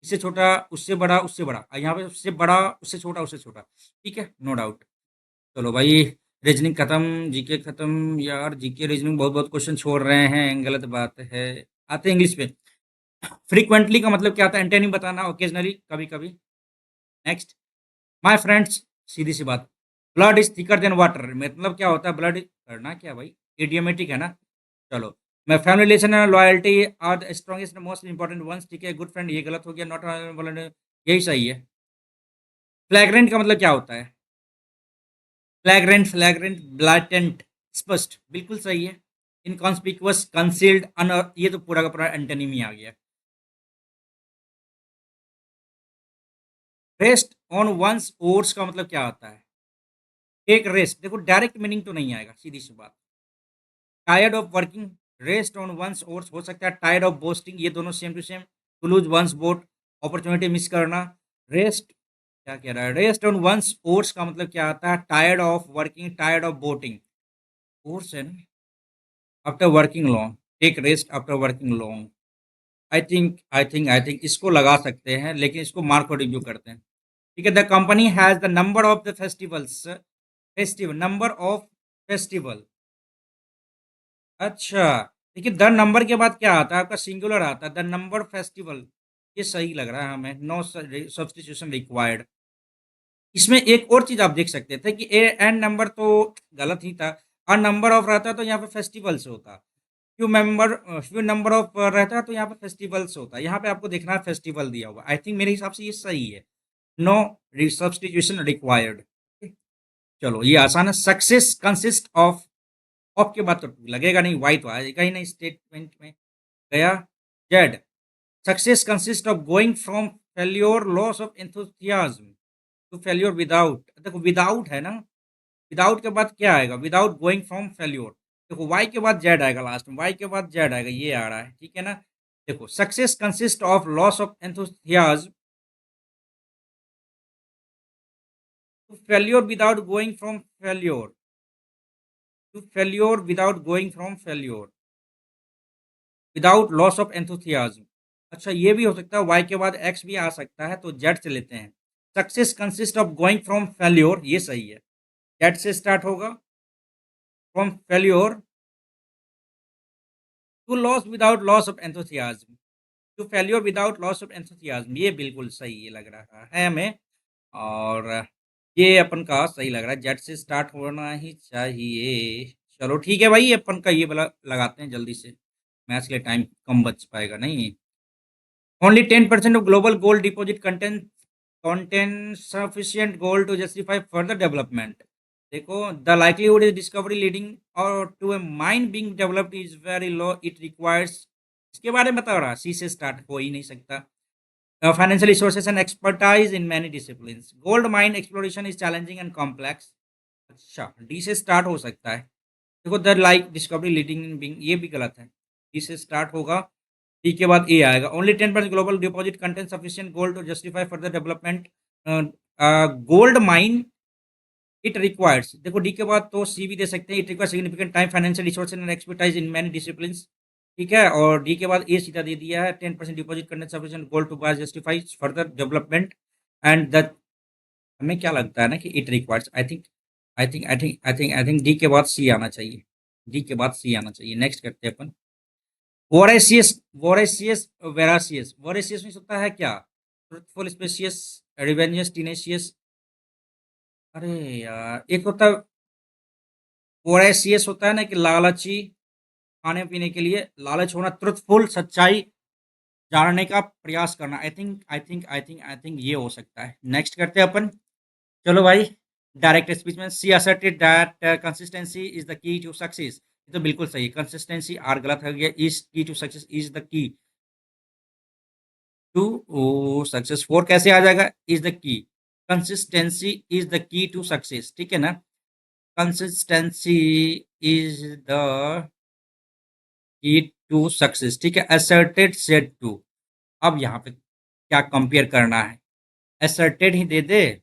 इससे छोटा, उससे बड़ा, उससे बड़ा, और यहाँ पे उससे बड़ा, उससे छोटा, उससे छोटा, ठीक है, नो डाउट। चलो भाई, रीजनिंग खत्म, जीके खत्म। यार जीके रीजनिंग बहुत बहुत क्वेश्चन छोड़ रहे हैं, गलत बात है। आते हैं इंग्लिश पे। फ्रीक्वेंटली का मतलब क्या होता है? एंटेनिम बताना, ओकेजनली, कभी कभी। नेक्स्ट, माय फ्रेंड्स, सीधी सी बात। Blood is thicker than water, मतलब क्या होता है? ब्लड करना क्या भाई, इडियोमेटिक है ना। चलो, मैं family relation and loyalty are the strongest most important ones, ठीक है। गुड फ्रेंड, ये गलत हो गया। नॉट, यही सही है। फ्लैग्रेंट का मतलब क्या होता है? फ्लैग्रेंट, फ्लैग्रेंट, ब्लैटेंट, स्पष्ट, बिल्कुल सही है। इनकॉन्स्पिकुअस, कंसील्ड, अन, ये तो पूरा का पूरा एंटोनिम ही आ गया। रेस्ट ऑन वंस ओर्स का मतलब क्या होता है? टेक रेस्ट, देखो डायरेक्ट मीनिंग तो नहीं आएगा, सीधी सी बात। Tired of working, rest on one's oars हो सकता है। टायर्ड ऑफ बोस्टिंग, ये दोनों same to same. To lose one's boat, opportunity miss करना। रेस्ट, क्या कह रहा है? रेस्ट ऑन वंस ओर्स का मतलब क्या आता है? Tired of working, tired of boating, oars है ना। After working long, take rest after working long. I think इसको लगा सकते हैं, लेकिन इसको मार्क और रिव्यू करते हैं। ठीक है, the company has the number of the festivals, festival, number of festival. अच्छा, देखिए द नंबर के बाद क्या आता है आपका, सिंगुलर आता है, द नंबर फेस्टिवल। ये सही लग रहा है हमें, नो सब्स्टिट्यूशन रिक्वायर्ड। इसमें एक और चीज आप देख सकते थे कि ए एन नंबर तो गलत ही था, अ नंबर ऑफ रहता तो यहाँ पे फेस्टिवल्स होता, फ्यू नंबर ऑफ रहता तो यहाँ पे फेस्टिवल्स होता, यहाँ पे आपको देखना है फेस्टिवल दिया हुआ, आई थिंक मेरे हिसाब से ये सही है, नो सब्स्टिट्यूशन रिक्वायर्ड। चलो ये आसान है, सक्सेस कंसिस्ट ऑफ के बाद तो लगेगा नहीं, वाई तो आएगा ही नहीं स्टेटमेंट में, गया Z. Success consist of going from failure, loss of enthusiasm to failure without, देखो विदाउट है ना, विदाउट के बाद क्या आएगा, विदाउट गोइंग फ्रॉम फेल्योर, देखो वाई के बाद जेड आएगा, लास्ट में वाई के बाद जेड आएगा, ये आ रहा है, ठीक है ना। देखो success consist of loss of enthusiasm to failure without going from failure, to failure without going from failure, without loss of enthusiasm. अच्छा ये भी हो सकता है, वाई के बाद एक्स भी आ सकता है, तो जेड से लेते हैं। Success consist of going from failure, ये सही है, जेड से स्टार्ट होगा, from failure to loss without loss of enthusiasm, to failure without loss of enthusiasm, ये बिल्कुल सही लग रहा है हमें। और ये अपन का सही लग रहा है, जेड से स्टार्ट होना ही चाहिए। चलो ठीक है भाई, अपन का ये वाला लगाते हैं जल्दी से, मैथ्स के लिए टाइम कम बच पाएगा नहीं। Only 10% of global gold deposit contain sufficient gold to justify further development. देखो, the likelihood is discovery leading or to a mine being developed is very low. It requires, इसके बारे में बता रहा, सी से स्टार्ट हो ही नहीं सकता। Financial resources and expertise in many disciplines. Gold mine exploration is challenging and complex. अच्छा, डी से स्टार्ट हो सकता है। देखो the like discovery leading in being, ये भी गलत है, डी से स्टार्ट होगा, डी के बाद ए आएगा। Only 10% global deposit contain sufficient gold to justify further development, gold mine it requires, देखो डी के बाद तो सी भी दे सकते हैं, it requires significant time, financial resources and expertise in many discipline, ठीक है। और डी के बाद ए सीधा दे दिया है, 10% डिपॉजिट करने sufficient gold to buy justify further development, and the, हमें क्या लगता है ना कि it requires, I think D के बाद सी आना चाहिए, डी के बाद सी आना चाहिए। नेक्स्ट करते हैं अपन, वोरेसियस, वोरेसियस, वेरासियस, वोरेसियस में होता है क्या, ट्रुथफुल, स्पेसियस, रिवेंजियस, टीनेशियस। अरे यार, एक होता है वोरेसियस, होता है ना कि लालची, खाने पीने के लिए लालच होना, ट्रुथफुल, सच्चाई जानने का प्रयास करना, आई थिंक ये हो सकता है। नेक्स्ट करते हैं अपन, चलो भाई, डायरेक्ट स्पीच में she asserted that consistency is the key to success, ये तो बिल्कुल सही है, कंसिस्टेंसी आर गलत हो गया, is key to success, is the key to success, four कैसे आ जाएगा, is the key, consistency is the key to success, ठीक है ना, consistency is the key to success, ठीक है। असर्टेड सेड टू, अब यहाँ पे क्या कंपेयर करना है, असर्टेड ही दे दे,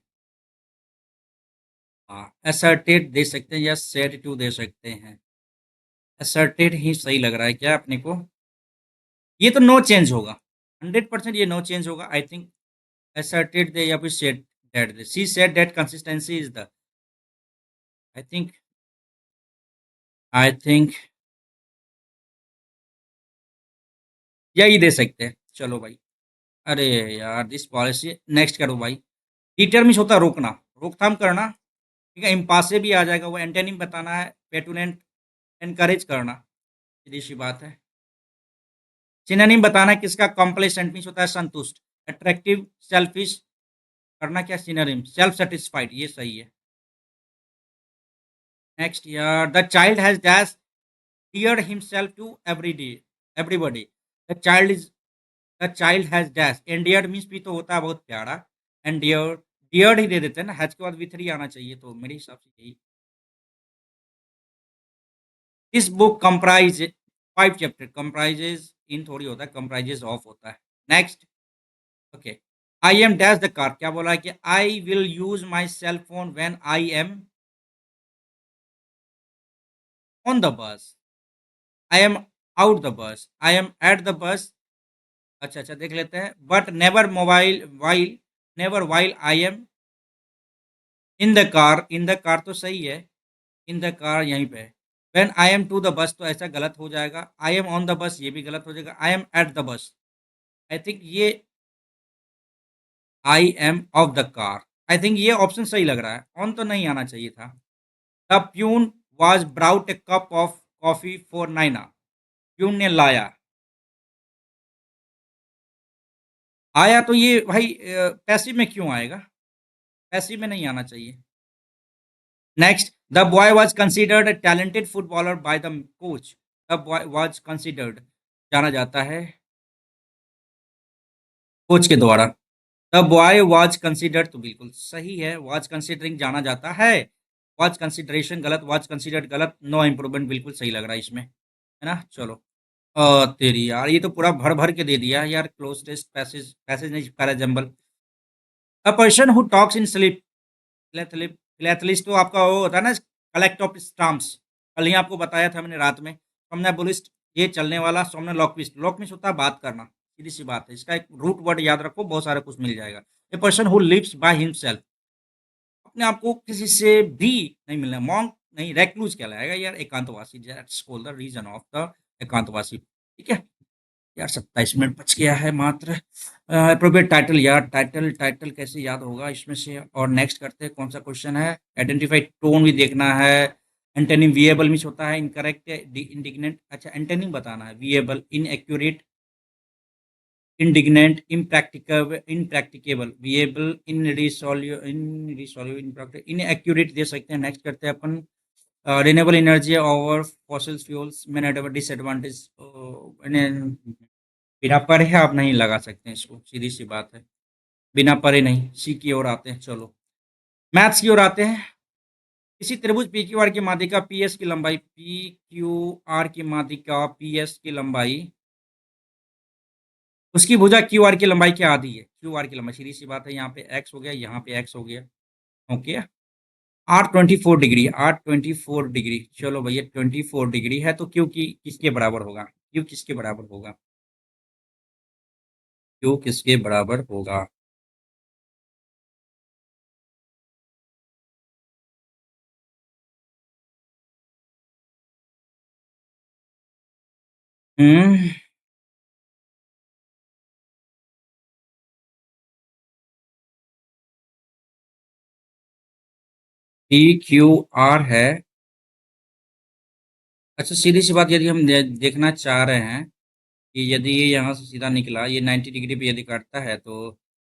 हाँ असर्टेड दे सकते हैं या सेड टू दे सकते हैं, असर्टेड ही सही लग रहा है क्या अपने को, ये तो नो चेंज होगा, 100% ये नो चेंज होगा, आई थिंक asserted दे या फिर said that they, she said that consistency is the, I think I think यही दे सकते हैं, चलो भाई। अरे यार, दिस पॉलिसी, नेक्स्ट करो भाई। डिटर्मिन्स होता है रोकना, रोकथाम करना, ठीक है। इम्पासे भी आ जाएगा, वो एंटेनिम बताना है, पेटुनेंट, एनकरेज करना, सीधी सी बात है। सिनोनिम बताना है किसका, कॉम्प्लेसेंट मीन्स होता है संतुष्ट, अट्रैक्टिव, सेल्फिश, करना क्या सिनोनिम, सेल्फ सेटिस्फाइड, ये सही है। नेक्स्ट यार, the child has dash deared himself to everybody, the child is, the child has dash, endeared means भी तो होता है बहुत प्यारा, endeared, deared ही दे देते हैं ना, हैज के बाद भी थ्री आना चाहिए, तो मेरे हिसाब से यही। This book comprise 5 chapter, comprises in थोड़ी होता है, कंप्राइजेज ऑफ होता है। Next, okay, I am dash the car, क्या बोला है कि I will use my cell phone when I am on the bus, I am out the bus, I M at the bus, अच्छा अच्छा देख लेते हैं, but never mobile while never while I am in the car तो सही है, in the car यहीं पे है। When I am to the bus तो ऐसा गलत हो जाएगा, आई एम ऑन द बस ये भी गलत हो जाएगा, I am at the bus. I think ये I am of the car, I think ये ऑप्शन सही लग रहा है, ऑन तो नहीं आना चाहिए था। The peon was brought A cup of coffee for Naina, peon ने लाया, आया तो ये भाई पैसिव में क्यों आएगा, पैसिव में नहीं आना चाहिए। Next, the boy was considered a talented footballer by the coach, the boy was considered जाना जाता है कोच के द्वारा। द बॉय वाज कंसीडर्ड तो बिल्कुल सही है, वाज कंसीडरिंग जाना जाता है, वाज कंसीडरेशन गलत, वाज कंसीडर्ड गलत, नो इम्प्रूवमेंट बिल्कुल सही लग रहा है इसमें, है ना? चलो। तेरी यार ये तो पूरा भर-भर के दे दिया है यार, क्लोज़ेस्ट पैसेज पैसेज नहीं parajumble. A person who talks in sleep, फिलैथलिप फिलैथलिस्ट तो आपका वो होता है ना, कलेक्ट ऑफ स्टाम्प्स। कल ही आपको बताया था मैंने रात में। सोमनैम्बुलिस्ट ये चलने वाला, सोमनोलॉक्विस्ट, लॉक्विस्ट होता है बात करना, सीधी-सी बात है। इसका एक रूट वर्ड याद रखो, बहुत सारा कुछ मिल जाएगा। A person who lives by himself, अपने आप को किसी से भी नहीं मिलना, मॉन्क नहीं, रेक्लूज़ कहलाएगा यार, एकांतवासी, that's called the reason of the एकांतवासी, ठीक है? यार 27 मिनट बच गया है मात्र। एप्रोप्रिएट टाइटल यार, टाइटल टाइटल कैसे याद होगा इसमें से। और नेक्स्ट करते हैं, कौन सा क्वेश्चन है। आइडेंटिफाई टोन भी देखना है। एंटोनिम विएबल मिस होता है, इनकरेक्ट, इंडिग्नेंट, अच्छा एंटोनिम बताना है। विएबल इनएक्यूरेट, इंडिग्नेंट, इनप्रैक्टिकेबल, विएबल, इनरिसोल्यूबल, इनएक्यूरेट दे सकते हैं। नेक्स्ट करते हैं अपन, रिन्यूएबल एनर्जी और फॉसिल फ्यूल्स में डिसएडवांटेज, बिना पढ़े आप नहीं लगा सकते हैं इसको, सीधी सी बात है। बिना पढ़े नहीं। सी की ओर आते हैं, चलो मैथ्स की ओर आते हैं। किसी त्रिभुज पी क्यू आर की माध्यिका पी एस की लंबाई, पी क्यू आर की माध्यिका पी एस की लंबाई, उसकी भुजा क्यू आर की लंबाई के आधी है। क्यू आर की लंबाई सीधी सी बात है, यहाँ पे एक्स हो गया, यहाँ पे एक्स हो गया, okay. R 24 degree, R 24 degree, चलो भैया 24 डिग्री है तो क्यू की किसके बराबर होगा, क्यू किसके बराबर होगा, क्यू किसके बराबर होगा। हम्म पी क्यू आर है। अच्छा सीधी सी बात, यदि हम देखना चाह रहे हैं कि यदि ये यहाँ से सीधा निकला, ये 90 डिग्री पे यदि काटता है तो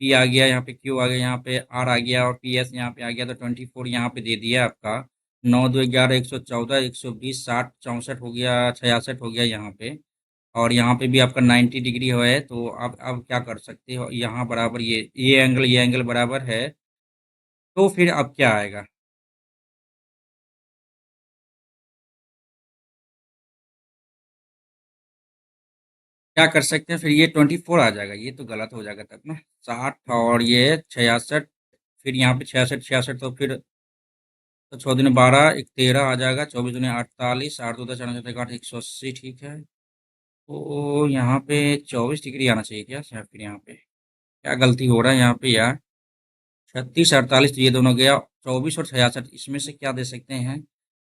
पी आ गया, यहाँ पे क्यू आ गया, यहाँ पे आर आ गया और पी एस यहाँ पे आ गया, तो 24 यहाँ पे दे दिया आपका। 9 2 11 114 120 60 64 हो गया, 66 हो गया यहाँ पे। और यहाँ पे भी आपका 90 डिग्री है, तो आप अब क्या कर सकते हो, यहाँ बराबर ये एंगल बराबर है, तो फिर अब क्या आएगा, क्या कर सकते हैं फिर, ये 24 आ जाएगा, ये तो गलत हो जाएगा तब ना। 60 और ये 66, फिर यहाँ पे 66 66, तो फिर तो 6 दूनी 12, एक 13 आ जाएगा, 24 दूनी 48, 8 2 10 4 8 180, ठीक है। तो यहाँ पे 24 डिग्री आना चाहिए क्या, या फिर यहाँ पे क्या गलती हो रहा है यहाँ पे यार। 36 48 तो ये दोनों गया, 24 और 66 इसमें से क्या दे सकते हैं,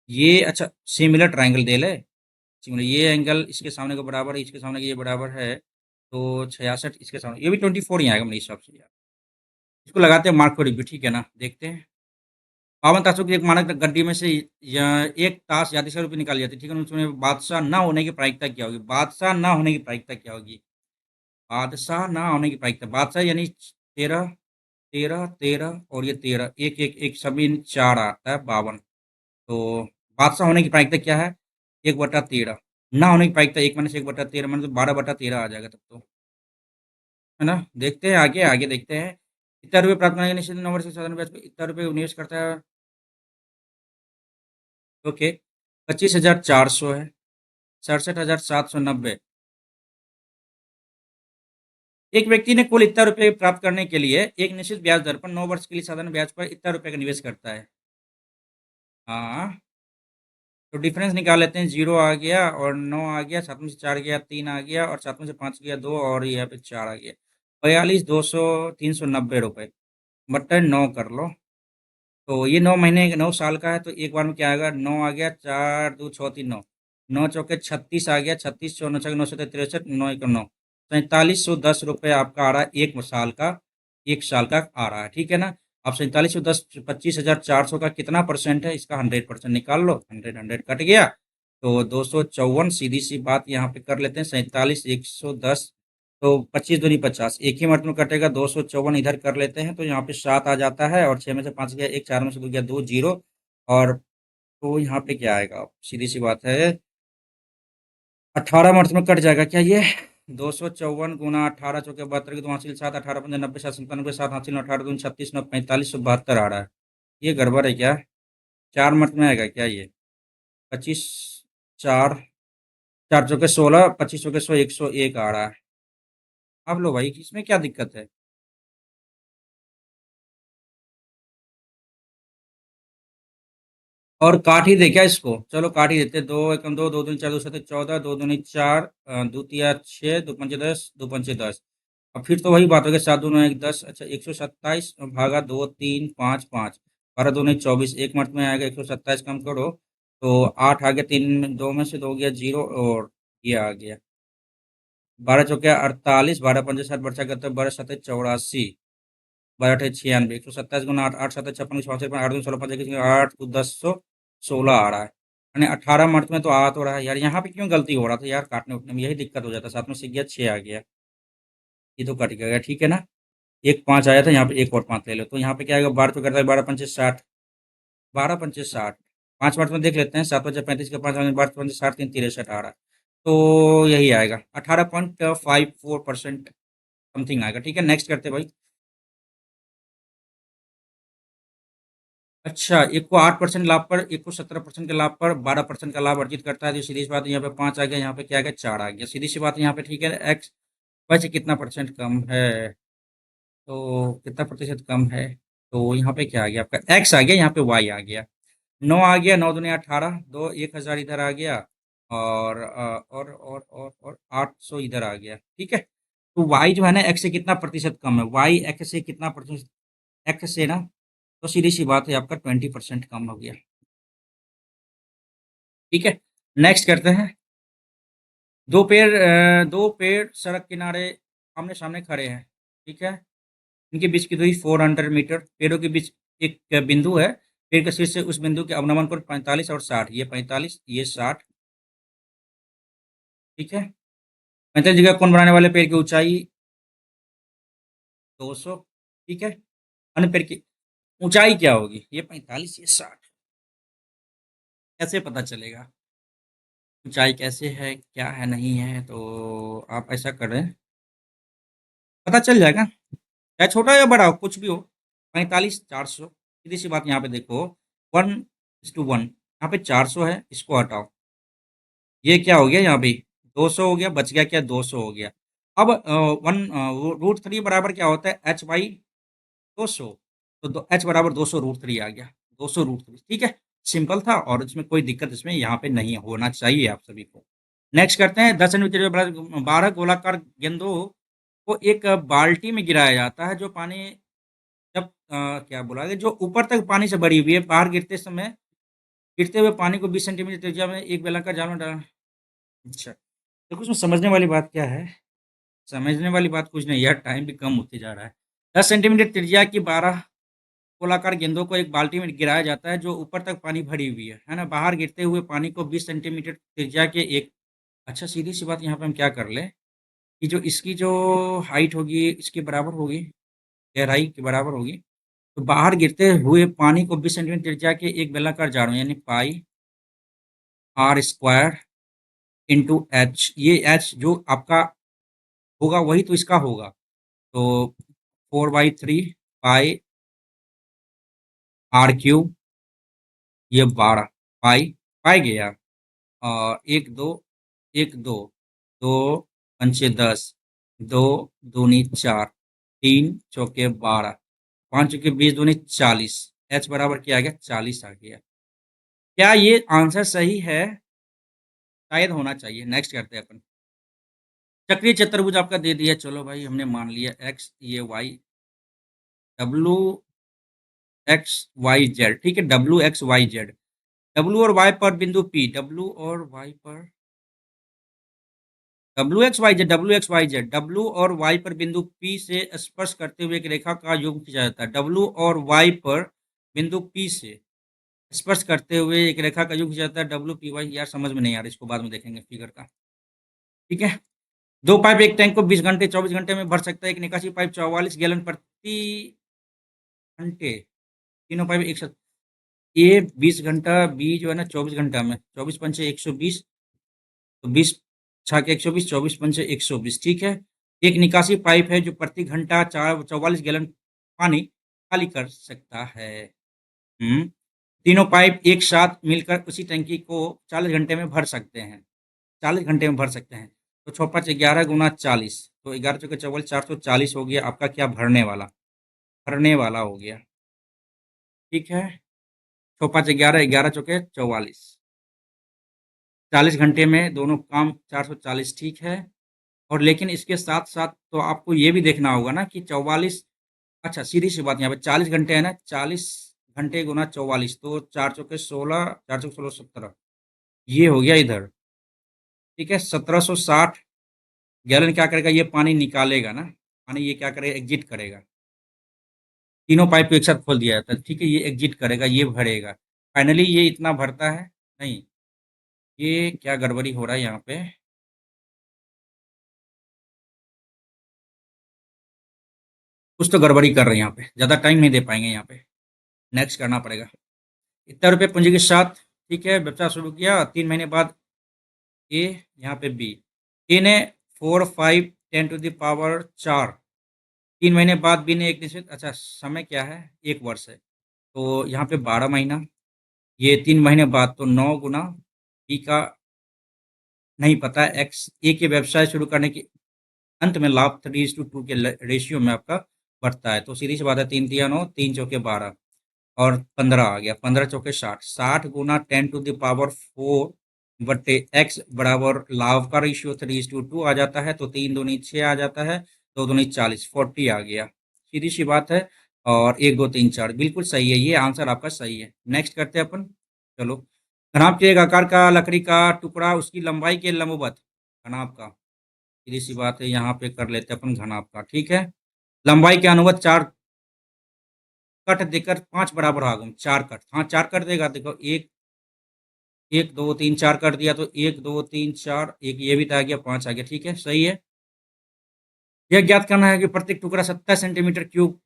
ये अच्छा सिमिलर ट्राइंगल दे ले। सिमिलर, ये एंगल इसके सामने के बराबर है, इसके सामने के ये बराबर है, तो 66 इसके सामने, ये भी 24 ही आएगा मेरे हिसाब से यार। इसको लगाते हैं मार्क को रिव्यू, ठीक है ना, देखते हैं। 52 ताशों की एक मानक गड्डी में से एक ताश या 30 रुपये निकाली जाती है, ठीक है, उसमें बादशाह ना होने की प्रायिकता क्या होगी, बादशाह ना होने की प्रायिकता क्या होगी, बादशाह ना होने की प्रायिकता, बादशाह यानी 13 13 13 और ये 13, एक एक एक सभी 4 आता है 52, तो बादशाह होने की प्रायिकता क्या है, 1/13। ना होने की प्रायिकता 1 - 1/13 मैंने तो 12/13 आ जाएगा तब तो, है ना। देखते हैं आगे, आगे देखते हैं। इतना रुपये प्राप्त करने के निश्चित नंबर से साधारण ब्याज पर इतना रुपये निवेश करता है, ओके। 25,400 है, 67,790। एक व्यक्ति ने कुल इतना रुपये प्राप्त करने के लिए एक निश्चित ब्याज दर पर 9 वर्ष के लिए साधारण ब्याज पर इतना रुपये का निवेश करता है। हाँ, तो डिफरेंस निकाल लेते हैं, 0 आ गया और 9 आ गया, 7 में से 4 गया 3 आ गया और 7 में से 5 गया 2 और यहाँ पे 4 आ गया, 42 200 390 रुपये। बट्टे 9 कर लो। तो ये 9 महीने 9 साल का है, तो एक बार में क्या आएगा, 9 आ गया, 4 2 6 3 9, 9 चौके 36 आ गया, 36 9 9 तिरसठ, 9 1 9 4310 रुपये आपका आ रहा है 1 साल का, 1 साल का आ रहा है, ठीक है ना। अब 4710 25,400 का कितना परसेंट है इसका, 100% निकाल लो, 100 कट गया, तो 254, सीधी सी बात यहाँ पे कर लेते हैं, 47 110, तो 25 दूनी 50, एक ही मिनट में कटेगा, 254 इधर कर लेते हैं, तो यहाँ पे 7 आ जाता है, और 6 में से 5 गया 1, 4 में से 2 गया 2, 0, और तो यहाँ पे क्या आएगा, सीधी सी बात है, 18 मिनट में कट जाएगा क्या ये, 254 गुना 18 चौके 72 की 2 हासिल 7, 18 5 90 60 97 7 हासिल 18 दूनी 36 9 4572 आ रहा है, ये गड़बड़ है क्या, 4 मिनट में आएगा क्या ये, 25 4 4 चौके 16, 25 चौके 100 101 आ रहा है। अब लो भाई, इसमें क्या दिक्कत है। और काट ही दे क्या इसको, चलो काट ही देते, 2 1 2, 2 दूनी 4 2 7 14, 2 दूनी 4, दो तिया 6, 2 पंचे 10, 2 पंचे 10, अब फिर तो वही बात हो गई, 7 दूनी 1 10, अच्छा 127 भागा 2 3 5 5, 12 दूनी 24, एक मिनट में आएगा, 127 कम करो, तो 8 आ गया, 3 2 में से 2 गया 0, और ये आ गया, 12 चौके 48, 12 पंजे 60, बचा करते 12 7 84, 12 8 96, 127 गुना 8, 8 7 56 56, 8 दूनी 16 5 8 तो 10 16 आ रहा है, यानी 18 मिनट में तो आ तो रहा है यार, यहाँ पे क्यों गलती हो रहा था यार, काटने उठने में यही दिक्कत हो जाता, साथ में से गया 6 आ गया, ये तो कट गया, ठीक है ना। एक 5 आया था, यहाँ पे एक और 5 ले लो, तो यहाँ पे क्या आएगा, 12 तो करता है 12 पंचे 60, 12 पंचे 60, 5 मिनट में देख लेते हैं, 7 बचे 35 के 5, 12 पंचे 60, 3 63 आ रहा है, तो यही आएगा 18.54% समथिंग आएगा, ठीक है, नेक्स्ट करते हैं भाई। अच्छा, एक को 8% लाभ पर, एक को 17% के लाभ पर 12% का लाभ अर्जित करता है, तो सीधी सी बात है, यहाँ पे 5 आ गया, यहाँ पे क्या आ गया, 4 आ गया, सीधी सी बात है यहाँ पे, ठीक है, एक्स वैसे कितना परसेंट कम है, तो कितना प्रतिशत कम है, तो यहाँ पे क्या आ गया आपका, एक्स आ गया, यहाँ पे वाई आ गया, 9 आ गया, 9 दूनी 18, दो 1,000 इधर आ गया, और 800 इधर आ गया, ठीक है। तो वाई जो है ना, एक्स से कितना प्रतिशत कम है, वाई एक्स से कितना प्रतिशत, एक्स से ना, तो सीधी सी बात है आपका 20% कम हो गया, ठीक है। नेक्स्ट करते हैं, दो पेड़ सड़क किनारे आमने सामने खड़े हैं, ठीक है, इनके बीच की दूरी 400 मीटर, पेड़ों के बीच एक बिंदु है, पेड़ के शीर्ष से उस बिंदु के अवनमन कोण 45 और 60, ये 45 ये 60, ठीक है। 45 जगह कोण बनाने वाले पेड़ की ऊंचाई 200, ठीक है, अन्य पेड़ की ऊंचाई क्या होगी, ये 45 ये 60, कैसे पता चलेगा, ऊंचाई कैसे है क्या है नहीं है, तो आप ऐसा करें, पता चल जाएगा, चाहे छोटा या बड़ा हो कुछ भी हो, 45 400, सीधी सी बात, यहाँ पे देखो 1:1, यहाँ पे 400 है, इसको हटाओ, ये क्या हो गया यहाँ पे, 200 हो गया, बच गया क्या, 200 हो गया। अब वन √3 बराबर क्या होता है, H/200, तो H बराबर 200 √3 आ गया, 200 √3, ठीक है, सिंपल था, और इसमें कोई दिक्कत इसमें यहाँ पे नहीं होना चाहिए आप सभी को। नेक्स्ट करते हैं, 10 सेंटीमीटर 12 गोलाकार गेंदों को एक बाल्टी में गिराया जाता है, जो पानी जब क्या बोला गया, जो ऊपर तक पानी से भरी हुई है, बाहर गिरते हुए पानी को 20 सेंटीमीटर त्रिज्या में एक बेलनाकार जाल में डाला, अच्छा, तो कुछ में समझने वाली बात क्या है, समझने वाली बात कुछ नहीं यार, टाइम भी कम होते जा रहा है। 10 सेंटीमीटर त्रिज्या की 12 गोलाकार गेंदों को एक बाल्टी में गिराया जाता है, जो ऊपर तक पानी भरी हुई है ना, बाहर गिरते हुए पानी को 20 सेंटीमीटर त्रिज्या के एक, अच्छा सीधी सी बात, यहाँ पे हम क्या कर लें, कि जो इसकी जो हाइट होगी इसके बराबर होगी, गहराई के बराबर होगी, तो बाहर गिरते हुए पानी को 20 सेंटीमीटर त्रिज्या के एक बेलनाकार जाल में, यानी πr² इंटू एच, ये एच जो आपका होगा वही तो इसका होगा, तो 4/3 πr³ ये 12 पाई, पाई गया, और एक दो, एक दो, दो पंचे 10, 2 दूनी 4, 3 चौके 12, 5 चौके 20 दूनी 40, एच बराबर क्या आ गया, 40 आ गया, क्या ये आंसर सही है, शायद होना चाहिए, नेक्स्ट करते हैं अपन। चक्रीय चतुर्भुज आपका दे दिया, चलो भाई हमने मान लिया, एक्स ये Y W X Y Z, ठीक है, W X Y Z, W और वाई पर बिंदु पी, डब्ल्यू और वाई पर, W X Y Z, W X Y Z, W और वाई पर बिंदु पी से स्पर्श करते हुए एक रेखा का युग्म खींचा जाता है। डब्ल्यू और वाई पर बिंदु पी से स्पर्श करते हुए एक रेखा का युग्म खींचा जाता है। डब्ल्यू पी वाई, यार समझ में नहीं आ रहा, इसको बाद में देखेंगे फिगर का, ठीक है। दो पाइप एक टैंक को 20 घंटे 24 घंटे में भर सकता है। एक निकासी पाइप 44 गैलन प्रति घंटे, तीनों पाइप एक साथ, ये 20 घंटा, बी जो है ना 24 घंटा में, 24 पंचे 120, तो 20 छाके 120, 24 पंचे 120, ठीक है। एक निकासी पाइप है जो प्रति घंटा 44 गैलन पानी खाली कर सकता है। तीनों पाइप एक साथ मिलकर उसी टंकी को 40 घंटे में भर सकते हैं, 40 घंटे में भर सकते हैं। तो 6 5 11 गुना 40, तो 11 चौके 44, 440 हो गया आपका क्या, भरने वाला हो गया, ठीक है। 6 5 11, 11 चौके 44, 40 घंटे में दोनों काम 440, ठीक है। और लेकिन इसके साथ साथ तो आपको ये भी देखना होगा ना कि 44, अच्छा सीधी सी बात, यहाँ पे 40 घंटे है ना, 40 घंटे गुना 44, तो 4 चौके 16, 4 चौके 16 17, ये हो गया इधर, ठीक है। 1760 गैलन क्या करेगा, ये पानी निकालेगा ना, पानी ये क्या करेगा, एग्जिट करेगा। तीनों पाइप को एक साथ खोल दिया जाता है, ठीक है, ये एग्जिट करेगा, ये भरेगा, फाइनली ये इतना भरता है। नहीं, ये क्या गड़बड़ी हो रहा है यहाँ पे, कुछ तो गड़बड़ी कर रहे हैं यहाँ पे, ज़्यादा टाइम नहीं दे पाएंगे यहाँ पे, नेक्स्ट करना पड़ेगा। इतना रुपये पूंजी के साथ, ठीक है, व्यवसाय शुरू किया। 3 महीने बाद ए, यहाँ पे बी, ए ने 4 5 10 टू द पावर 4, 3 महीने बाद बी ने एक निश्चित, अच्छा समय क्या है, 1 वर्ष है, तो यहाँ पे 12 महीना, ये 3 महीने बाद, तो 9 गुना बी का नहीं पता है, एक्स, ए के व्यवसाय शुरू करने के अंत में लाभ 3:2 के रेशियो में आपका बढ़ता है। तो सीधी सी बात है, 3 तिया 9, 3 चौके 12 और 15 आ गया, 15 चौके 60, 60 गुना 10⁴ बट्टे एक्स बराबर लाभ का रेशियो 3:2 आ जाता है, तो 3 दूनी 6 आ जाता है, 2 दूनी 40, 40 आ गया, सीधी सी बात है। और 1 2 3 4 बिल्कुल सही है, ये आंसर आपका सही है। नेक्स्ट करते हैं अपन, चलो। घनाभ के एक आकार का लकड़ी का टुकड़ा उसकी लंबाई के लंबवत, घनाभ का, सीधी सी बात है, यहाँ पे कर लेते हैं अपन घनाभ का, ठीक है। लंबाई के अनुवत 4 कट देकर 5 बराबर भागों, 4 कट, हाँ 4 कट देगा, देखो एक, 1 2 3 4 कर दिया, तो 1 2 3 4, एक ये भी तो आ गया, 5 आ गया, ठीक है, सही है। यह ज्ञात करना है कि प्रत्येक टुकड़ा 70 सेंटीमीटर क्यूब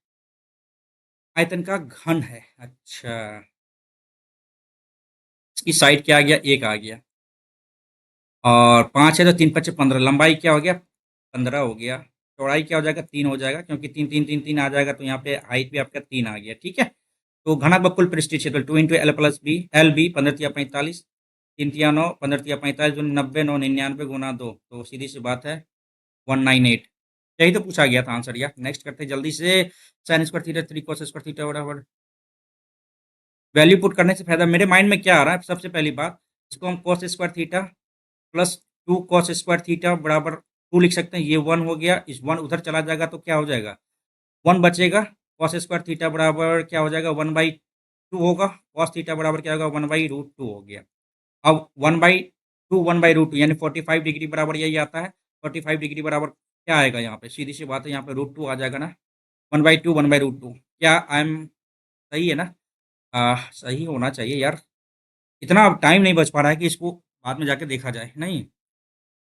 आयतन का घन है। अच्छा, इसकी साइड क्या आ गया, 1 आ गया, और 5 है तो 3 5 15, लंबाई क्या हो गया, 15 हो गया, चौड़ाई क्या हो जाएगा, 3 हो जाएगा, क्योंकि 3 3 3 3 आ जाएगा, तो यहाँ पे हाइट भी आपका 3 आ गया, ठीक है। तो घना बकुल पृष्ठीय क्षेत्रफल 2 × L + B, एल बी 15 तिया 45, 3 तिया 9, 15 तिया 45, 90 9 99 गुना 2, तो सीधी सी बात है 198, यही तो पूछा गया था आंसर यार। नेक्स्ट करते हैं जल्दी से, sine square theta 3 cos square theta बराबर, वैल्यू पुट करने से फायदा मेरे माइंड में क्या आ रहा है, सबसे पहली बात, इसको हम cos square theta plus 2 cos square theta बराबर 2 लिख सकते हैं, ये 1 हो गया, इस 1 उधर चला जाएगा तो क्या हो जाएगा, 1 बचेगा, cos स्क्वायर थीटा बराबर क्या हो जाएगा, 1/2 होगा, cos थीटा बराबर क्या होगा, 1/√2 हो गया। अब 1/2 यानी 45 डिग्री बराबर यही आता है, 45 डिग्री बराबर क्या आएगा यहाँ पे, सीधी सी बात है, यहाँ पे √2 आ जाएगा ना, 1/2 1/√2, क्या आई एम सही है ना, सही होना चाहिए यार, इतना अब टाइम नहीं बच पा रहा है कि इसको बाद में जाके देखा जाए, नहीं,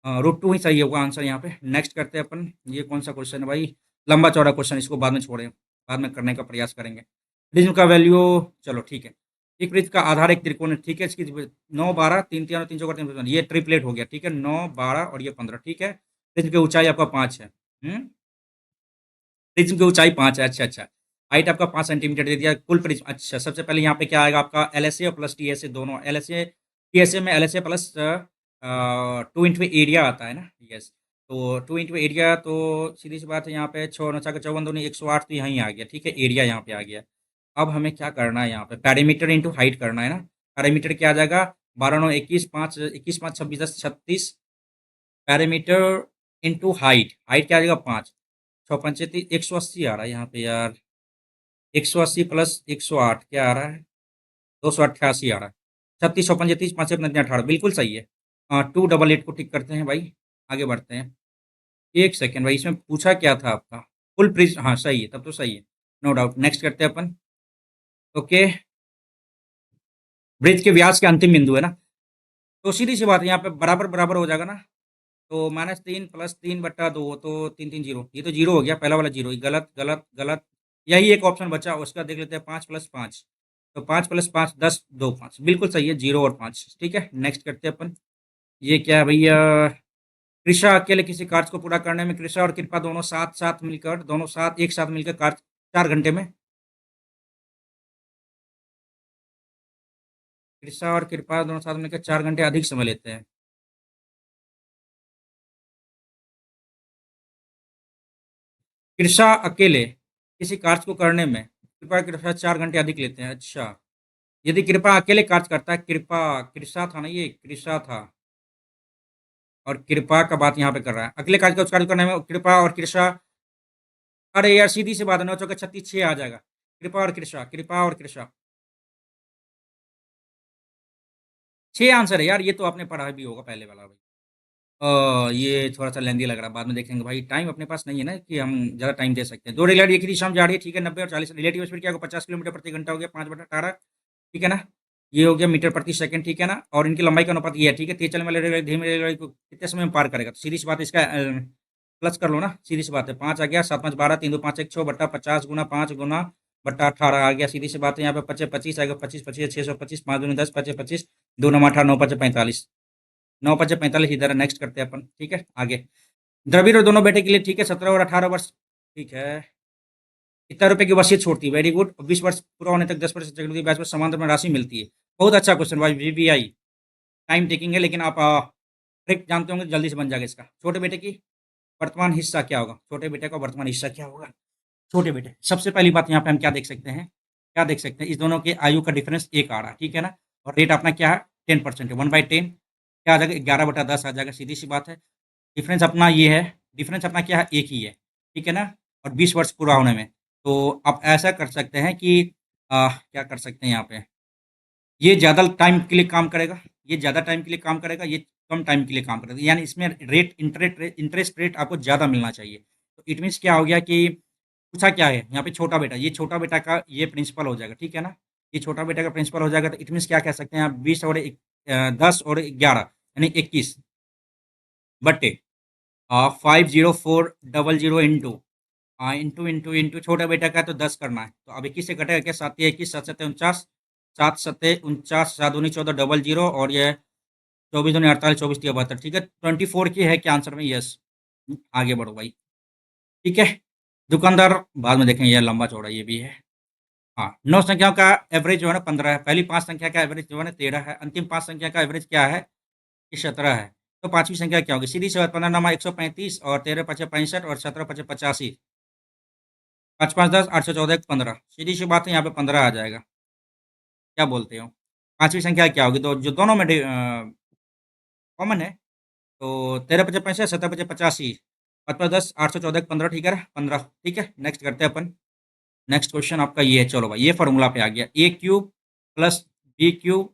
√2 ही सही होगा आंसर यहाँ पे। नेक्स्ट करते हैं अपन, ये कौन सा क्वेश्चन है भाई, लंबा चौड़ा क्वेश्चन, इसको बाद में छोड़ें, बाद में करने का प्रयास करेंगे। प्रिज्म का वैल्यू, चलो ठीक है, एक वृत्त का आधार एक त्रिकोण है, ठीक है, इसकी 9 12 3 3 3 चौका 3 ये ट्रिपलेट हो गया, ठीक है, 9 12 और ये 15, ठीक है। प्रिज्म की ऊंचाई आपका 5 है, प्रिज्म की ऊंचाई 5 है, अच्छा अच्छा, हाइट आपका 5 सेंटीमीटर दे दिया, कुल प्रिज्म, अच्छा सबसे पहले यहाँ पे क्या आएगा आपका, एल एस ए और प्लस टी एस ए दोनों, L S A T S A में L S A plus 2 × area आता है ना, यस, तो 2 × एरिया, तो सीधी सी बात है, यहाँ पे 6 9 4 54 दूनी 108, तो यहीं आ गया, ठीक है, एरिया यहाँ पे आ गया। अब हमें क्या करना है, यहाँ पे पैरामीटर इंटू हाइट करना है ना, पैरामीटर क्या आ जाएगा, 12 9 21 5 21 5 26 10 36, पैरामीटर इंटू हाइट, हाइट क्या आ जाएगा 5, 6 5 180 आ रहा है यहाँ पे यार, 180 प्लस 108 क्या आ रहा है? 288 आ रहा है। 36 54 33 5 18 बिल्कुल सही है। 288 को टिक करते हैं भाई, आगे बढ़ते हैं। एक सेकेंड भाई, इसमें पूछा क्या था आपका? फुल प्रिज, हाँ सही है, तब तो सही है, नो डाउट। नेक्स्ट करते हैं अपन। ओके, ब्रिज के व्यास के अंतिम बिंदु है ना, तो सीधी सी बात है, यहाँ पे बराबर बराबर हो जाएगा ना। तो -3 प्लस 3/2, तो 3 3 0, ये तो जीरो हो गया, पहला वाला जीरो, गलत गलत गलत। यही एक ऑप्शन बचा, उसका देख लेते हैं। 5 + 5, तो 5 + 5 10, 2 5 बिल्कुल सही है, 0 और 5। ठीक है, नेक्स्ट करते हैं अपन। ये क्या है भैया? कृषा अकेले किसी कार्य को पूरा करने में कृषा और कृपा दोनों साथ साथ मिलकर, दोनों साथ एक साथ मिलकर कार्य 4 घंटे में। कृषा और कृपा दोनों साथ मिलकर 4 घंटे अधिक समय लेते हैं। कृषा अकेले किसी कार्य को करने में कृपा कृपा 4 घंटे अधिक लेते हैं। अच्छा, यदि कृपा अकेले कार्य करता है, कृपा कृषा था ना, ये कृषा था, और कृपा का बात यहाँ पे कर रहा है, अकेले कार्य को कार्य करने में कृपा और कृषा। अरे यार, सीधी सी बात है, 9 × 4 = 36, 6 आ जाएगा। कृपा और कृषा, कृपा और कृषा, 6 आंसर है यार, ये तो आपने पढ़ा भी होगा पहले वाला भाई। ये थोड़ा-सा लेंदी लग रहा है, बाद में देखेंगे भाई, टाइम अपने पास नहीं है ना कि हम ज़्यादा टाइम दे सकते हैं। 2 रेलगाड़ी एक ही दिशा में जा रही है, ठीक है, 90 और 40 रिलेटिव स्पीड क्या होगा? 50 किलोमीटर प्रति घंटा हो गया, 5/18, ठीक है ना? ये हो गया मीटर प्रति सेकंड, ठीक है ना? और इनकी लंबाई का अनुपात ये है, ठीक है? तेज चलने वाले रेलगाड़ी धीमी रेलगाड़ी को कितने समय में पार करेगा? तो सीधी सी बात है, इसका प्लस कर लो ना, सीधी सी बात है। 5 आ गया, 7 5 12, 3 2 5 1 6 बट्टा 50 गुना 5 गुना बट्टा 18 आ गया, सीधी सी बात है। यहाँ पे 25 25 आएगा, 25 25 625, 5 दूनी 10, 25 25, 2 9 18, 9 5 45, 9 5 45 इधर है। नेक्स्ट करते हैं अपन, ठीक है, आगे। द्रविड़ और दोनों बेटे के लिए, ठीक है, 17 और 18 वर्ष, ठीक है। कितना रुपए की वसीयत छोड़ती है? Very good. 20 वर्ष पूरा होने तक 10% चक्रवृद्धि ब्याज पर समान दर में राशि मिलती है। बहुत अच्छा क्वेश्चन भाई, वीवीआई। टाइम टेकिंग है, लेकिन आप ट्रिक जानते होंगे, जल्दी से बन जाएगा इसका। छोटे बेटे की वर्तमान हिस्सा क्या होगा? छोटे बेटे का वर्तमान हिस्सा क्या होगा? छोटे बेटे, सबसे पहली बात यहाँ पे हम क्या देख सकते हैं? क्या देख सकते हैं? इस दोनों के आयु का डिफरेंस 1 आ रहा है, ठीक है ना? और रेट अपना क्या है? 10% है, 1/10 क्या आ जाएगा? 11/10 आ जाएगा, सीधी सी बात है। डिफरेंस अपना ये है, डिफरेंस अपना क्या है? एक ही है, ठीक है ना? और 20 वर्ष पूरा होने में। तो आप ऐसा कर सकते हैं कि क्या कर सकते हैं यहाँ पे? ये ज़्यादा टाइम के लिए काम करेगा, ये ज़्यादा टाइम के लिए काम करेगा, ये कम टाइम के लिए काम करेगा। यानी इसमें इंटरेस्ट रेट आपको ज़्यादा मिलना चाहिए। तो इट मीन्स क्या हो गया कि पूछा क्या है यहाँ पे? छोटा बेटा, ये छोटा बेटा का ये प्रिंसिपल हो जाएगा, ठीक है ना? ये छोटा बेटा का प्रिंसिपल हो जाएगा, तो इट मीन्स क्या कह सकते हैं आप? 20 और 10 और 11 यानी 21 बटे 50400 इंटू इंटू इंटू इंटू छोटा बेटा का है तो 10 करना है। तो अब 21 से कटेगा क्या? 7 21, 7 7 49, 7 7 49, 7 दूनी 14, डबल जीरो, और ये 24 दूनी 48, 24 3 72, ठीक है। 24 की है क्या आंसर में? यस। आगे बढ़ो भाई, ठीक है। दुकानदार बाद में देखेंगे, यार लंबा चौड़ा ये भी है। हाँ, 9 संख्याओं का एवरेज जो है ना 15 है। पहली 5 संख्या का एवरेज जो है ना 13 है। अंतिम 5 संख्या का एवरेज क्या है? ये 17 है। तो पांचवी संख्या क्या होगी? सीधी सी बात, 15 नमा 135, और 13 पचे 65, और 17 पचे 85, 5 5 10, 814 15, सीधी सी बात है, यहाँ पे 15 आ जाएगा। क्या बोलते हो? पांचवी संख्या क्या होगी? तो जो दोनों में कॉमन है, तो 13 पचे 65, 17 पचे 85, 5 5 10, 814 15, ठीक है, 15, ठीक है। नेक्स्ट करते हैं अपन। नेक्स्ट क्वेश्चन आपका ये है, चलो भाई, ये फॉर्मूला पे आ गया। A cube plus B cube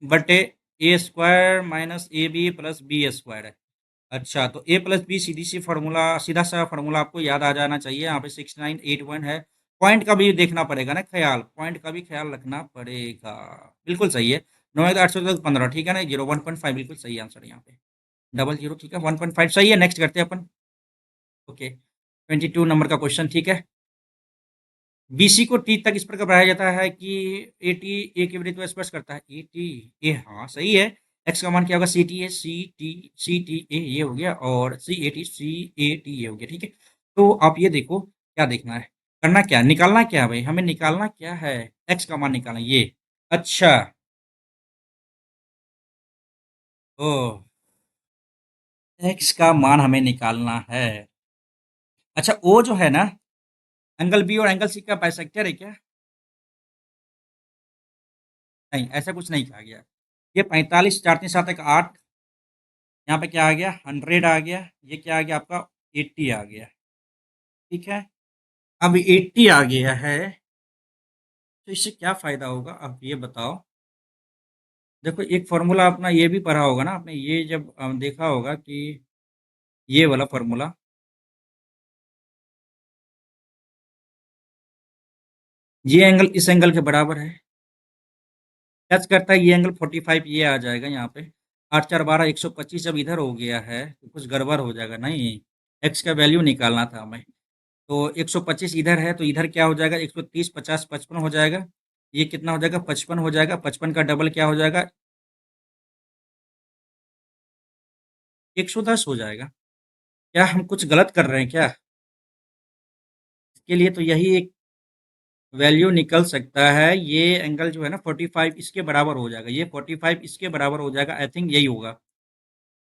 बटे A square minus A B plus B square है। अच्छा, तो ए प्लस बी सीधी सी फार्मूला, सीधा सा फार्मूला आपको याद आ जाना चाहिए। यहाँ पे 6981 है। पॉइंट का भी देखना पड़ेगा ना, ख्याल, पॉइंट का भी ख्याल रखना पड़ेगा। बिल्कुल सही है। 9 8 15, ठीक है ना? 1.5 बिल्कुल सही आंसर है यहाँ पे। डबल जीरो, ठीक है, 1.5 सही है। नेक्स्ट करते हैं अपन। ओके, 22 नंबर का क्वेश्चन, ठीक है। बीसी को टी तक इस प्रकार बढ़ाया जाता है कि ए टी ए की वृत्त को स्पर्श करता है। ए टी ए, हाँ सही है। एक्स का मान क्या होगा? सी टी ए ये हो गया, और सी ए टी ये हो गया, ठीक है। तो आप ये देखो, क्या देखना है, करना क्या है? निकालना क्या है भाई? हमें निकालना क्या है? एक्स का मान निकालना, ये। अच्छा, ओ, एक्स का मान हमें निकालना है। अच्छा, ओ जो है ना, एंगल बी और एंगल सी का बाइसेक्टर है क्या? नहीं, ऐसा कुछ नहीं कहा गया। ये 45, 4 3 7 1 8, यहाँ पे क्या आ गया? 100 आ गया। ये क्या आ गया आपका? 80 आ गया, ठीक है। अब 80 आ गया है, तो इससे क्या फ़ायदा होगा आप ये बताओ? देखो एक फ़ॉर्मूला अपना ये भी पढ़ा होगा ना आपने, ये जब देखा होगा कि ये वाला फ़ॉर्मूला, ये एंगल इस एंगल के बराबर है। टच करता है ये एंगल 45, ये आ जाएगा यहाँ पे। 8 4 12 125 जब इधर हो गया है तो कुछ गड़बड़ हो जाएगा। नहीं, एक्स का वैल्यू निकालना था हमें। तो 125 इधर है तो इधर क्या हो जाएगा, 130 50 55 हो जाएगा। ये कितना हो जाएगा, 55 हो जाएगा। 55 का डबल क्या हो जाएगा, 110 हो जाएगा। क्या हम कुछ गलत कर रहे हैं क्या? इसके लिए तो यही एक वैल्यू निकल सकता है। ये एंगल जो है ना 45 इसके बराबर हो जाएगा, ये 45 इसके बराबर हो जाएगा। आई थिंक यही होगा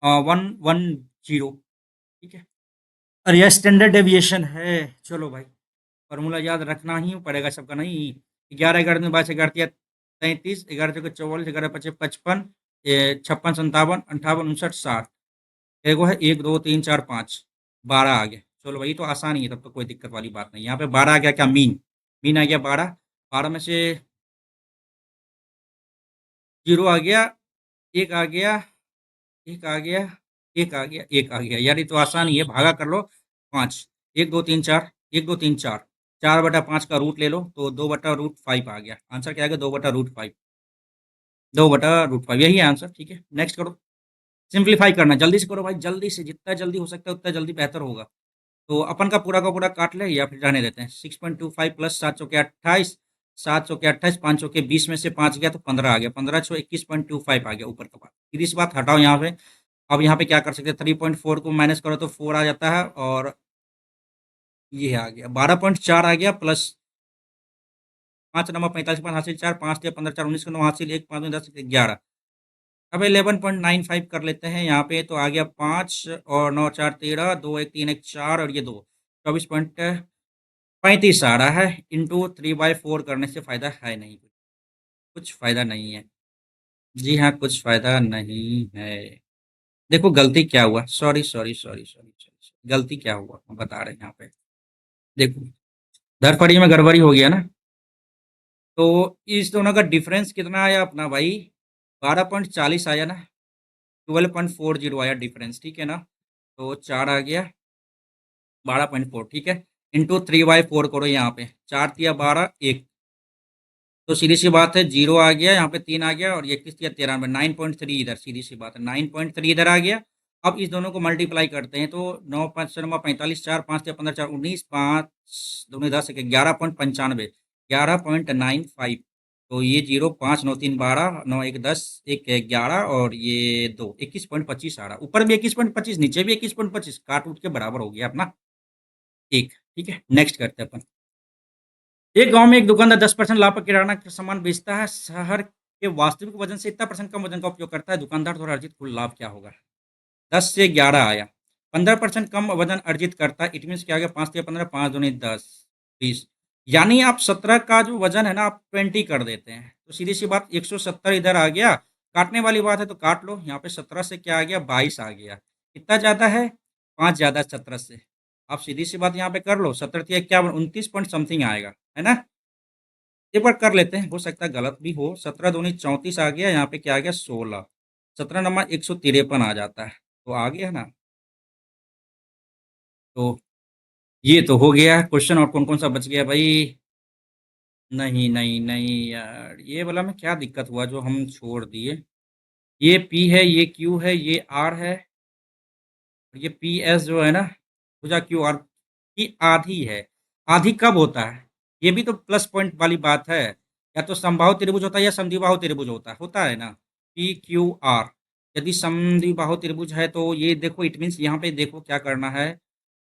110। ठीक है, और यह स्टैंडर्ड डेविएशन है। चलो भाई, फॉर्मूला याद रखना ही पड़ेगा सबका। नहीं, 11 11 में 22 11 33, 11 चौके 44, 11 पचे 55, 56 57 58 59 60। एगो है 1 2 3 4 5, 12 आ गया। चलो भाई, तो आसान ही है, तब तो कोई दिक्कत वाली बात नहीं। यहाँ पे 12 आ गया, क्या मीन, मीन आ गया 12। 12 में से जीरो आ गया, एक आ गया, एक आ गया, एक आ गया, एक आ गया। यार ये तो आसान ही है, भागा कर लो। 5, 1 2 3 4, 1 2 3 4, 4/5 का रूट ले लो तो 2/√5 आ गया। आंसर क्या आ गया, 2/√5। 2/√5 यही है आंसर। ठीक है, नेक्स्ट करो। सिंप्लीफाई करना जल्दी से करो भाई, जल्दी से, जितना जल्दी हो सकता है उतना जल्दी बेहतर होगा। तो अपन का पूरा काट ले या फिर रहने देते हैं। 6.25 प्लस 7 चौके 28, 7 चौके 28, 5 चौके 20 में से 5 गया तो 15 आ गया। 15 छो 21.25 आ गया ऊपर का बात। सीधी सी बात, हटाओ यहाँ पे। अब यहाँ पे क्या कर सकते हैं, 3.4 को माइनस करो तो 4 आ जाता है, और ये आ गया 12.4 आ गया, प्लस 5 नंबर 45 5 हासिल 4, 5 या 15 4 19 का 9 हासिल 1 5 में 10 11। अब 11.95 कर लेते हैं यहाँ पे, तो आ गया 5 और 9 4 13, 2 1 3 1 4 और ये 2, 24.35 आ रहा है। इंटू 3/4 करने से फायदा है नहीं, कुछ फायदा नहीं है। जी हाँ, कुछ फायदा नहीं है। देखो गलती क्या हुआ, sorry sorry sorry sorry sorry, गलती क्या हुआ हम बता रहे हैं यहाँ पे। देखो, धरफड़ी में गड़बड़ी हो गया ना। तो इस दोनों का डिफरेंस कितना आया अपना भाई, 12.40 आया ना। 12.40 आया डिफरेंस, ठीक है ना। तो 4 आ गया, 12.4, ठीक है। इंटू 3/4 करो यहाँ पे, 4 तिया 12 1, तो सीधी सी बात है जीरो आ गया यहाँ पे, 3 आ गया, और ये 21 या 13 में 9.3 इधर, सीधी सी बात है 9.3 इधर आ गया। अब इस दोनों को मल्टीप्लाई करते हैं तो 9 5 9 45, 4 5 या 15 4 19, 5 दूनी 10 11.95, 11.95। तो ये जीरो 5 9 3 12 9 1 10 1 11 और ये 2 21.25 आ रहा। ऊपर भी 21.25, नीचे भी 21.25, काट उठ के बराबर हो गया अपना एक। ठीक है, नेक्स्ट करते हैं अपन। एक गांव में एक दुकानदार 10% लाभ पर किराना का सामान बेचता है। शहर के वास्तविक वजन से इतना परसेंट कम वजन का उपयोग करता है। दुकानदार द्वारा अर्जित कुल लाभ क्या होगा? 10 से 11 आया। 15% कम वजन अर्जित करता है। इट मीन क्या आ गया, 5 से 15, 5 दूनी 10 20। यानी आप 17 का जो वजन है ना, आप 20 कर देते हैं तो सीधी सी बात 170 इधर आ गया। काटने वाली बात है तो काट लो। यहाँ पे 17 से क्या आ गया, 22 आ गया। कितना ज्यादा है, 5 ज्यादा 17 से। आप सीधी सी बात यहाँ पे कर लो, 17 क्या 29 पॉइंट समथिंग आएगा, है ना। एक बार कर लेते हैं, हो सकता है गलत भी हो। 17 दूनी 34 आ गया, यहाँ पे क्या आ गया 16। 17 नंबर 153 आ जाता है, तो आ गया ना। तो ये तो हो गया क्वेश्चन। और कौन कौन सा बच गया भाई? नहीं नहीं नहीं यार, ये वाला में क्या दिक्कत हुआ जो हम छोड़ दिए। ये पी है, ये क्यू है, ये आर है, और ये पी एस जो है ना, भुजा क्यू आर की आधी है। आधी कब होता है, ये भी तो प्लस पॉइंट वाली बात है। या तो समबाहु त्रिभुज होता है या समद्विबाहु त्रिभुज होता है ना। पी क्यू आर, यदि समद्विबाहु त्रिभुज है तो ये देखो, इट मीन्स यहाँ पे देखो क्या करना है।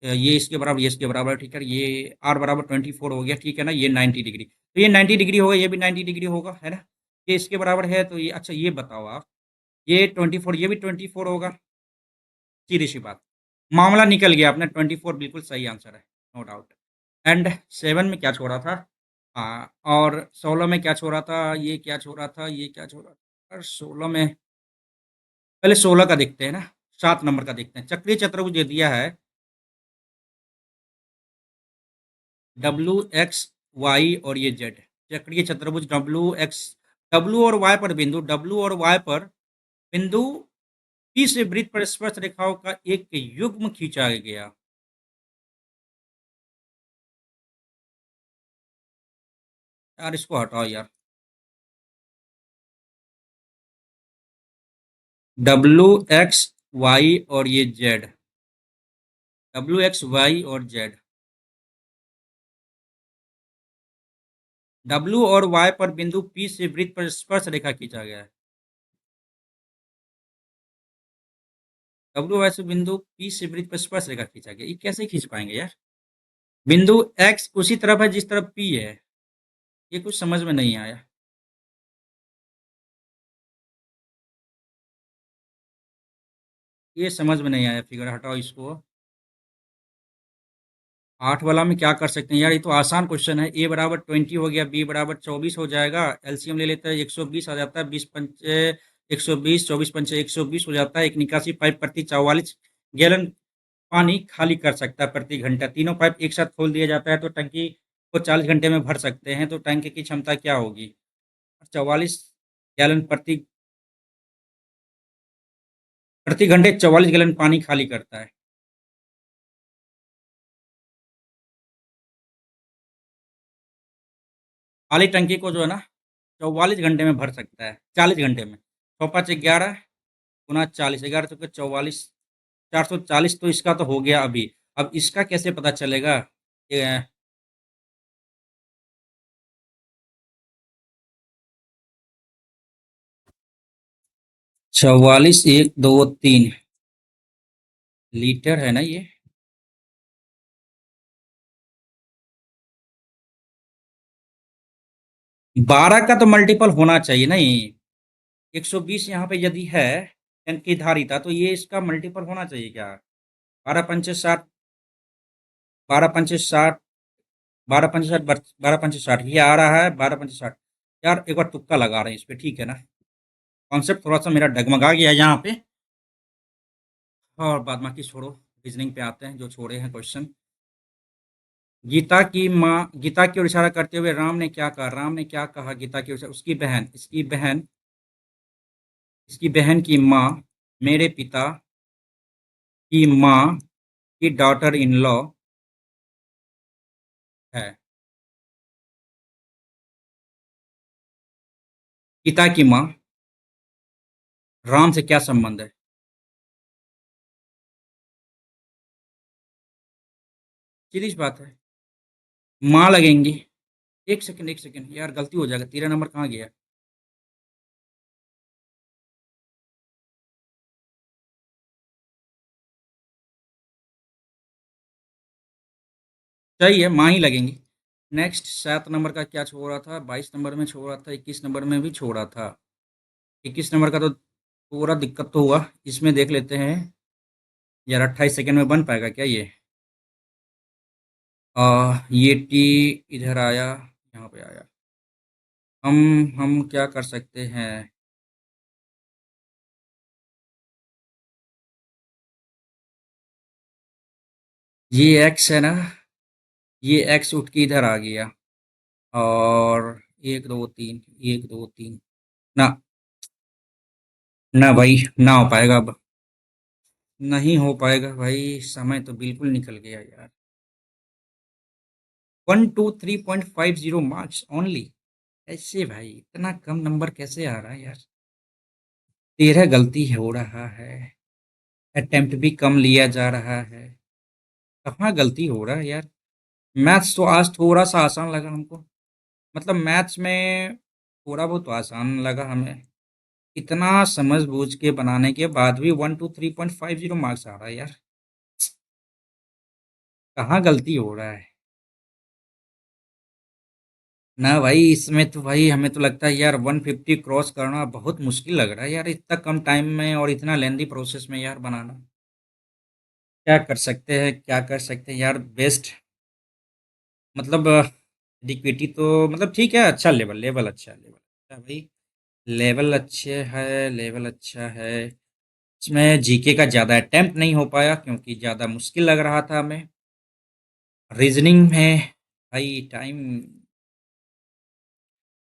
ये इसके बराबर, ये इसके बराबर, ठीक है। ये आर बराबर 24 हो गया, ठीक है ना। ये 90 डिग्री, तो ये 90 डिग्री होगा, ये भी 90 डिग्री होगा, है ना। ये इसके बराबर है तो ये, अच्छा ये बताओ आप, ये 24, ये भी 24 होगा। सीधी सी बात, मामला निकल गया अपना। 24 बिल्कुल सही आंसर है, नो डाउट। एंड 7 में क्या छोड़ा था, और 16 में क्या छोड़ा था, ये क्या छोड़ा था, ये क्या छोड़ा था, और 16 में, पहले 16 का देखते हैं ना। 7 नंबर का देखते हैं। चक्रीय चतुर्भुज दे दिया है, डब्ल्यू एक्स वाई और ये जेड। चक्रीय चतुर्भुज डब्ल्यू और वाई पर बिंदु पी से वृत्त पर स्पर्श रेखाओं का एक युग्म खींचा गया। यार इसको हटाओ यार। डब्ल्यू एक्स वाई और ये जेड, डब्ल्यू एक्स वाई और जेड, डब्ल्यू और वाई पर बिंदु पी से वृत्त पर स्पर्श रेखा खींचा गया है। डब्ल्यू वाई से बिंदु पी से वृत्त पर स्पर्श रेखा खींचा गया, ये कैसे खींच पाएंगे यार? बिंदु एक्स उसी तरफ है जिस तरफ पी है, ये कुछ समझ में नहीं आया। ये समझ में नहीं आया फिगर, हटाओ इसको। 8 वाला में क्या कर सकते हैं यार, ये तो आसान क्वेश्चन है। ए बराबर 20 हो गया, बी बराबर 24 हो जाएगा, एलसीएम ले लेते हैं 120 आ जाता है, 20 पंचे 120, 24 पंचे 120 हो जाता है। एक निकासी पाइप प्रति 44 गैलन पानी खाली कर सकता है प्रति घंटा। तीनों पाइप एक साथ खोल दिया जाता है तो टंकी को 40 घंटे में भर सकते हैं, तो टंकी की क्षमता क्या होगी? 44 गैलन प्रति घंटे 44 गैलन पानी खाली करता है। खाली टंकी को जो है ना 44 घंटे में भर सकता है, 40 घंटे में। 6×5 = 11, गुना 40, 11×4 = 44, 440 तो इसका तो हो गया अभी। अब इसका कैसे पता चलेगा? ये 44 1 2 3 लीटर है ना ये। 12 का तो मल्टीपल होना चाहिए नहीं। 120 यहाँ पे यदि है टंकी धारिता, तो ये इसका मल्टीपल होना चाहिए क्या? 12×5 = 60, 12×5 = 60, 12×5 = 60, 12×5 = 60, ये आ रहा है 12×5 = 60। यार एक बार तुक्का लगा रहे हैं इस पे, ठीक है ना? कॉन्सेप्ट थोड़ा सा मेरा डगमगा गया यहाँ पे। और बाद बाकी छोड़ो, रीजनिंग पे आते हैं जो छोड़े हैं क्वेश्चन। गीता की ओर इशारा करते हुए राम ने क्या कहा? राम ने क्या कहा गीता की ओर से? इसकी बहन की माँ मेरे पिता की माँ की डॉटर इन लॉ है। गीता की माँ, राम से क्या संबंध है? सीधी सी बात है, माँ लगेंगी। एक सेकंड यार, गलती हो जाएगा, 13 नंबर कहाँ गया? सही है, माँ ही लगेंगी। नेक्स्ट 7 नंबर का क्या छोड़ा था? 22 नंबर में छोड़ा था, 21 नंबर में भी छोड़ा था। 21 नंबर का तो पूरा दिक्कत तो हुआ। इसमें देख लेते हैं यार, 28 सेकंड में बन पाएगा क्या ये? ये टी इधर आया, यहाँ पे आया। हम क्या कर सकते हैं? ये एक्स है ना, ये एक्स उठ के इधर आ गया। और 1 2 3, 1 2 3, ना ना भाई, ना हो पाएगा अब। नहीं हो पाएगा भाई, समय तो बिल्कुल निकल गया यार। 123.50 मार्क्स ऐसे भाई, इतना कम नंबर कैसे आ रहा है यार? 13 गलती हो रहा है, अटेम्प्ट भी कम लिया जा रहा है। कहाँ गलती हो रहा है यार? मैथ्स तो आज थोड़ा सा आसान लगा हमको, मतलब मैथ्स में थोड़ा बहुत तो आसान लगा हमें। इतना समझ बूझ के बनाने के बाद भी 123.50 मार्क्स आ रहा है यार। कहाँ गलती हो रहा है? ना भाई, इसमें तो भाई हमें तो लगता है यार 150 क्रॉस करना बहुत मुश्किल लग रहा है यार, इतना कम टाइम में और इतना लेंदी प्रोसेस में यार बनाना। क्या कर सकते हैं, क्या कर सकते हैं यार? बेस्ट मतलब इक्विटी तो मतलब ठीक है, अच्छा लेवल, लेवल अच्छा, लेवल अच्छा भाई, लेवल अच्छे है, लेवल अच्छा है। इसमें जीके का ज़्यादा अटेम्प्ट नहीं हो पाया क्योंकि ज़्यादा मुश्किल लग रहा था हमें। रीजनिंग में भाई टाइम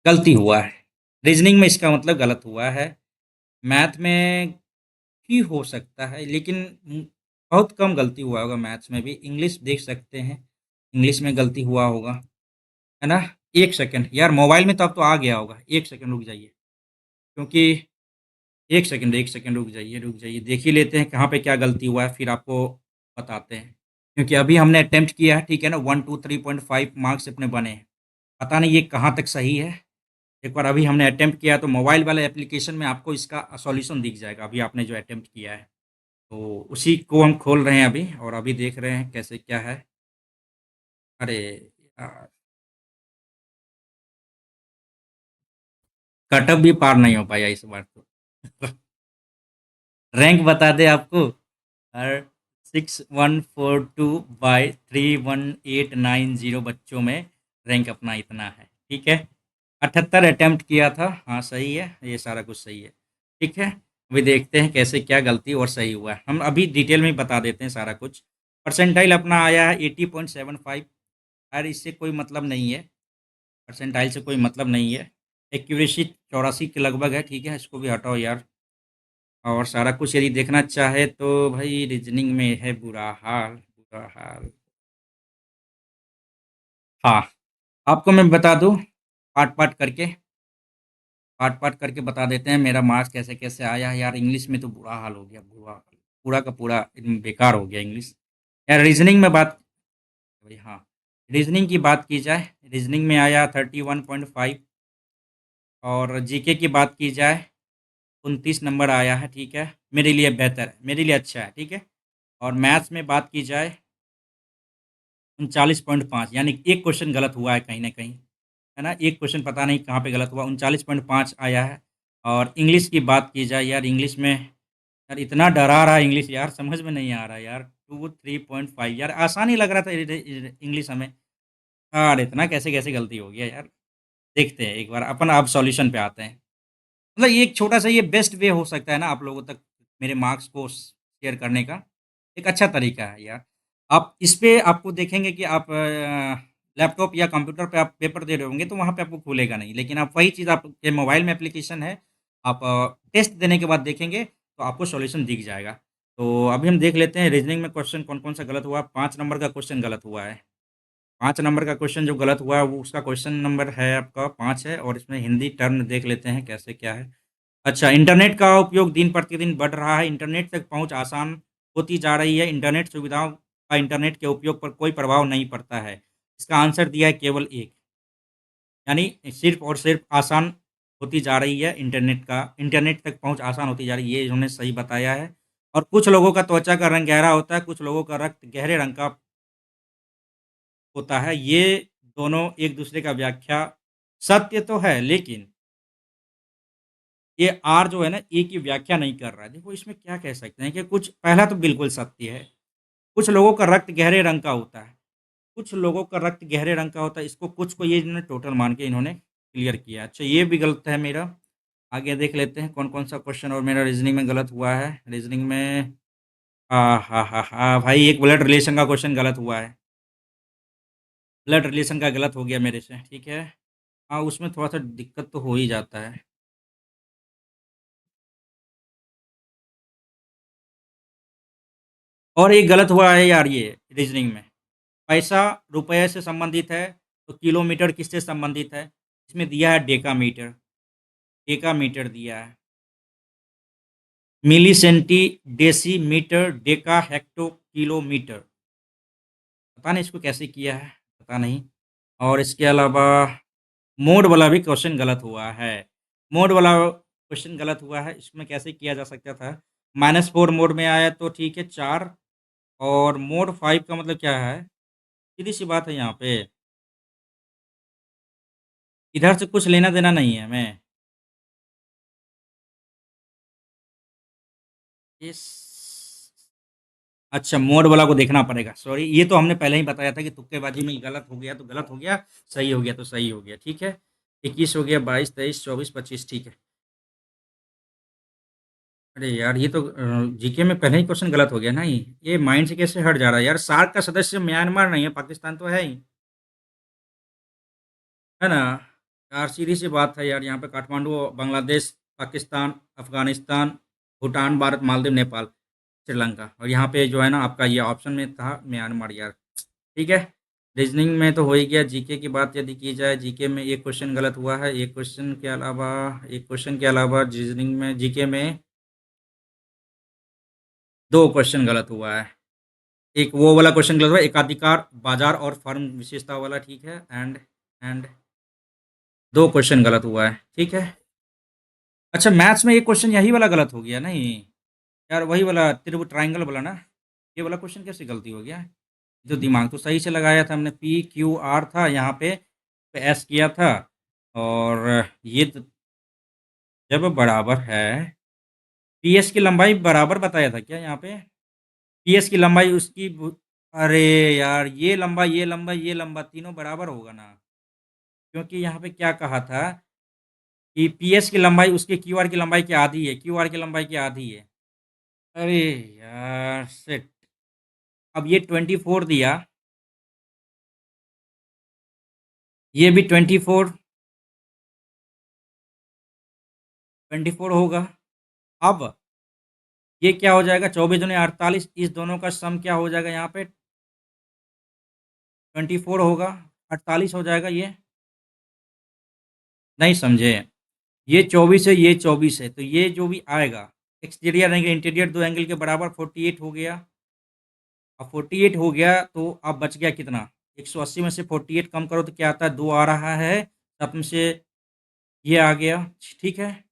गलती हुआ है। रीजनिंग में इसका मतलब गलत हुआ है। मैथ में भी हो सकता है, लेकिन बहुत कम गलती हुआ होगा मैथ्स में भी। इंग्लिश देख सकते हैं, इंग्लिश में गलती हुआ होगा, है ना? एक सेकंड यार, मोबाइल में तो अब तो आ गया होगा। एक सेकंड रुक जाइए, क्योंकि एक सेकंड रुक जाइए, देख ही लेते हैं कहाँ पे क्या गलती हुआ है, फिर आपको बताते हैं। क्योंकि अभी हमने अटेम्प्ट किया है, ठीक है ना? 1 2 3.5 मार्क्स अपने बने हैं। पता नहीं ये कहाँ तक सही है। एक बार अभी हमने अटेम्प्ट किया, तो मोबाइल वाले एप्लीकेशन में आपको इसका सॉल्यूशन दिख जाएगा, अभी आपने जो अटेम्प्ट किया है। तो उसी को हम खोल रहे हैं अभी, और अभी देख रहे हैं कैसे क्या है। अरे यार, कटअप भी पार नहीं हो पाया इस बार तो। रैंक बता दे आपको। और 6142/31890 बच्चों में रैंक अपना इतना है, ठीक है। 78 अटेम्प्ट किया था, हाँ सही है, ये सारा कुछ सही है, ठीक है। अभी देखते हैं कैसे क्या गलती और सही हुआ है, हम अभी डिटेल में बता देते हैं सारा कुछ। परसेंटाइल अपना आया है 80.75। यार इससे कोई मतलब नहीं है, परसेंटाइल से कोई मतलब नहीं है। एक्यूरेसी 84 के लगभग है, ठीक है, इसको भी हटाओ यार। और सारा कुछ यदि देखना चाहे तो भाई रीजनिंग में है बुरा हाल, बुरा हाल। हाँ, आपको मैं बता दूं, पार्ट पार्ट करके, पार्ट पार्ट करके बता देते हैं मेरा मार्क्स कैसे कैसे आया है। यार इंग्लिश में तो बुरा हाल हो गया, बुरा हाल, पूरा का पूरा एकदम बेकार हो गया इंग्लिश। यार रीजनिंग में बात, भाई हाँ, रीजनिंग की बात की जाए, रीजनिंग में आया 31.5। और जीके की बात की जाए, 29 नंबर आया है, ठीक है। मेरे लिए बेहतर है, मेरे लिए अच्छा है, ठीक है। और मैथ्स में बात की जाए, 39.5, यानी एक क्वेश्चन गलत हुआ है कहीं ना कहीं, है ना? एक क्वेश्चन पता नहीं कहाँ पे गलत हुआ, 39.5 आया है। और इंग्लिश की बात की जाए यार, इंग्लिश में यार इतना डरा रहा है इंग्लिश, यार समझ में नहीं आ रहा यार। 23.5, यार आसान ही लग रहा था इंग्लिश हमें। यार इतना कैसे कैसे गलती हो गया यार। देखते हैं एक बार अपन, अब सॉल्यूशन पे आते हैं। मतलब ये एक छोटा सा ये बेस्ट वे हो सकता है ना आप लोगों तक मेरे मार्क्स को शेयर करने का, एक अच्छा तरीका है यार। आप इस पे आपको देखेंगे कि आप लैपटॉप या कंप्यूटर पे आप पेपर दे रहे होंगे, तो वहाँ पे आपको खुलेगा नहीं, लेकिन आप वही चीज़ आपके मोबाइल में एप्लीकेशन है, आप टेस्ट देने के बाद देखेंगे तो आपको सॉल्यूशन दिख जाएगा। तो अभी हम देख लेते हैं रीजनिंग में क्वेश्चन कौन कौन सा गलत हुआ। 5 नंबर का क्वेश्चन गलत हुआ है। 5 नंबर का क्वेश्चन जो गलत हुआ है, वो उसका क्वेश्चन नंबर है आपका 5 है, और इसमें हिंदी टर्म देख लेते हैं कैसे क्या है। अच्छा, इंटरनेट का उपयोग दिन प्रतिदिन बढ़ रहा है, इंटरनेट तक पहुंच आसान होती जा रही है, इंटरनेट सुविधाओं का इंटरनेट के उपयोग पर कोई प्रभाव नहीं पड़ता है। इसका आंसर दिया है केवल एक, यानी सिर्फ और सिर्फ आसान होती जा रही है, इंटरनेट तक पहुंच आसान होती जा रही है, ये इन्होंने सही बताया है। और कुछ लोगों का त्वचा का रंग गहरा होता है, कुछ लोगों का रक्त गहरे रंग का होता है, ये दोनों एक दूसरे का व्याख्या सत्य तो है, लेकिन ये आर जो है ना, ए की व्याख्या नहीं कर रहा है। देखो इसमें क्या कह सकते हैं कि कुछ, पहला तो बिल्कुल सत्य है, कुछ लोगों का रक्त गहरे रंग का होता है, कुछ लोगों का रक्त गहरे रंग का होता है, इसको कुछ को ये इन्होंने टोटल मान के इन्होंने क्लियर किया। अच्छा ये भी गलत है मेरा। आगे देख लेते हैं कौन कौन सा क्वेश्चन और मेरा रीजनिंग में गलत हुआ है। रीजनिंग में हा भाई, एक ब्लड रिलेशन का क्वेश्चन गलत हुआ है, ब्लड रिलेशन का गलत हो गया मेरे से, ठीक है। हाँ उसमें थोड़ा सा दिक्कत तो हो ही जाता है। और एक गलत हुआ है यार ये रीजनिंग में, पैसा रुपये से संबंधित है, तो किलोमीटर किससे संबंधित है? इसमें दिया है डेका मीटर दिया है। Milli centi deci metre deca hecto kilometre, पता नहीं इसको कैसे किया है, पता नहीं। और इसके अलावा मोड वाला भी क्वेश्चन गलत हुआ है। मोड वाला क्वेश्चन गलत हुआ है, इसमें कैसे किया जा सकता था? -4 मोड में आया तो ठीक है, 4। और मोड 5 का मतलब क्या है? सीधी सी बात है यहाँ पे, इधर से कुछ लेना देना नहीं है हमें। इस अच्छा, मोड वाला को देखना पड़ेगा, सॉरी, ये तो हमने पहले ही बताया था कि तुक्केबाजी में गलत हो गया तो गलत हो गया, सही हो गया तो सही हो गया, ठीक है। 21 हो गया, 22 23 24 25, ठीक है। अरे यार ये तो जीके में पहले ही क्वेश्चन गलत हो गया ना, ये माइंड से कैसे हट जा रहा है यार। सार्क का सदस्य म्यांमार नहीं है, पाकिस्तान तो है ही, है ना? यार सीधी सी बात है यार, यहाँ पे काठमांडू, बांग्लादेश, पाकिस्तान, अफगानिस्तान, भूटान, भारत, मालदीव, नेपाल, श्रीलंका, और यहाँ पे जो है ना आपका ये ऑप्शन में था म्यांमार यार। ठीक है, रीजनिंग में तो हो ही गया। जीके की बात यदि की जाए, जीके में एक क्वेश्चन गलत हुआ है, एक क्वेश्चन के अलावा रीजनिंग में, जीके में दो क्वेश्चन गलत हुआ है। एक वो वाला क्वेश्चन गलत हुआ, एकाधिकार बाजार और फर्म विशेषता वाला, ठीक है, एंड दो क्वेश्चन गलत हुआ है, ठीक है। अच्छा, मैथ्स में एक क्वेश्चन यही वाला गलत हो गया नहीं यार, वही वाला त्रिभुज ट्राइंगल वाला ना, ये वाला क्वेश्चन कैसे गलती हो गया? जो दिमाग तो सही से लगाया था हमने, पी क्यू आर था यहाँ पे एस किया था, और ये तो जब बराबर है, पी एस की लंबाई बराबर बताया था क्या यहाँ पे? पी एस की लंबाई अरे यार, ये लंबा तीनों बराबर होगा ना, क्योंकि यहाँ पे क्या कहा था कि पी एस की लंबाई उसके क्यू आर की लंबाई की आधी है, क्यू आर की लंबाई की आधी है। अरे यार सेट, अब ये 24 दिया, ये भी 24 होगा। अब ये क्या हो जाएगा, 24 दूनी 48, इस दोनों का सम क्या हो जाएगा यहाँ पे, 24 होगा, 48 हो जाएगा ये। नहीं समझे, ये 24 है, ये 24 है, तो ये जो भी आएगा, एक्सटीरियर एंगल इंटीरियर दो एंगल के बराबर 48 हो गया। अब 48 हो गया तो अब बच गया कितना, 180 में से 48 कम करो तो क्या आता है, 2 आ रहा है, तब में से ये आ गया, ठीक है।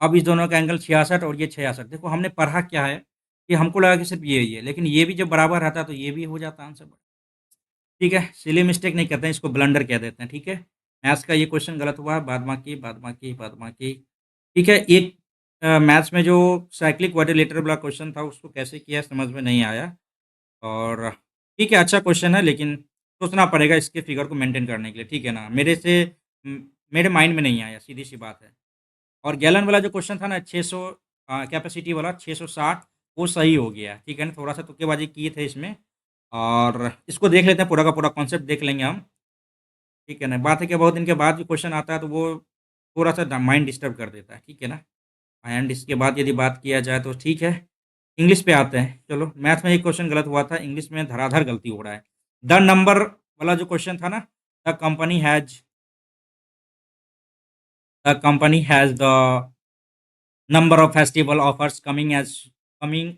अब इस दोनों का एंगल 66 और ये 66, देखो हमने पढ़ा क्या है कि हमको लगा कि सिर्फ ये है, लेकिन ये भी जब बराबर रहता तो ये भी हो जाता आंसर। ठीक है, सिली मिस्टेक नहीं करते हैं, इसको ब्लंडर कह देते हैं, ठीक है। मैथ्स का ये क्वेश्चन गलत हुआ है, बाद बाकी। ठीक है, एक मैथ्स में जो साइक्लिक क्वाड्रिलेटरल वाला क्वेश्चन था उसको कैसे किया समझ में नहीं आया, और ठीक है अच्छा क्वेश्चन है, लेकिन सोचना पड़ेगा इसके फिगर को मेंटेन करने के लिए, ठीक है ना। म, मेरे माइंड में नहीं आया, सीधी सी बात है। और गैलन वाला जो क्वेश्चन था ना, 600 कैपेसिटी वाला 660, वो सही हो गया, ठीक है ना। थोड़ा सा तुक्केबाजी किए थे इसमें, और इसको देख लेते हैं, पूरा का पूरा कॉन्सेप्ट देख लेंगे हम, ठीक है ना। बात है कि बहुत दिन के बाद भी क्वेश्चन आता है तो वो थोड़ा सा माइंड डिस्टर्ब कर देता है, ठीक है ना। एंड इसके बाद यदि बात किया जाए तो ठीक है, इंग्लिश पे आते हैं। चलो, मैथ में एक क्वेश्चन गलत हुआ था, इंग्लिश में धराधर गलती हो रहा है। द नंबर वाला जो क्वेश्चन था ना, the company has the number of festival offers coming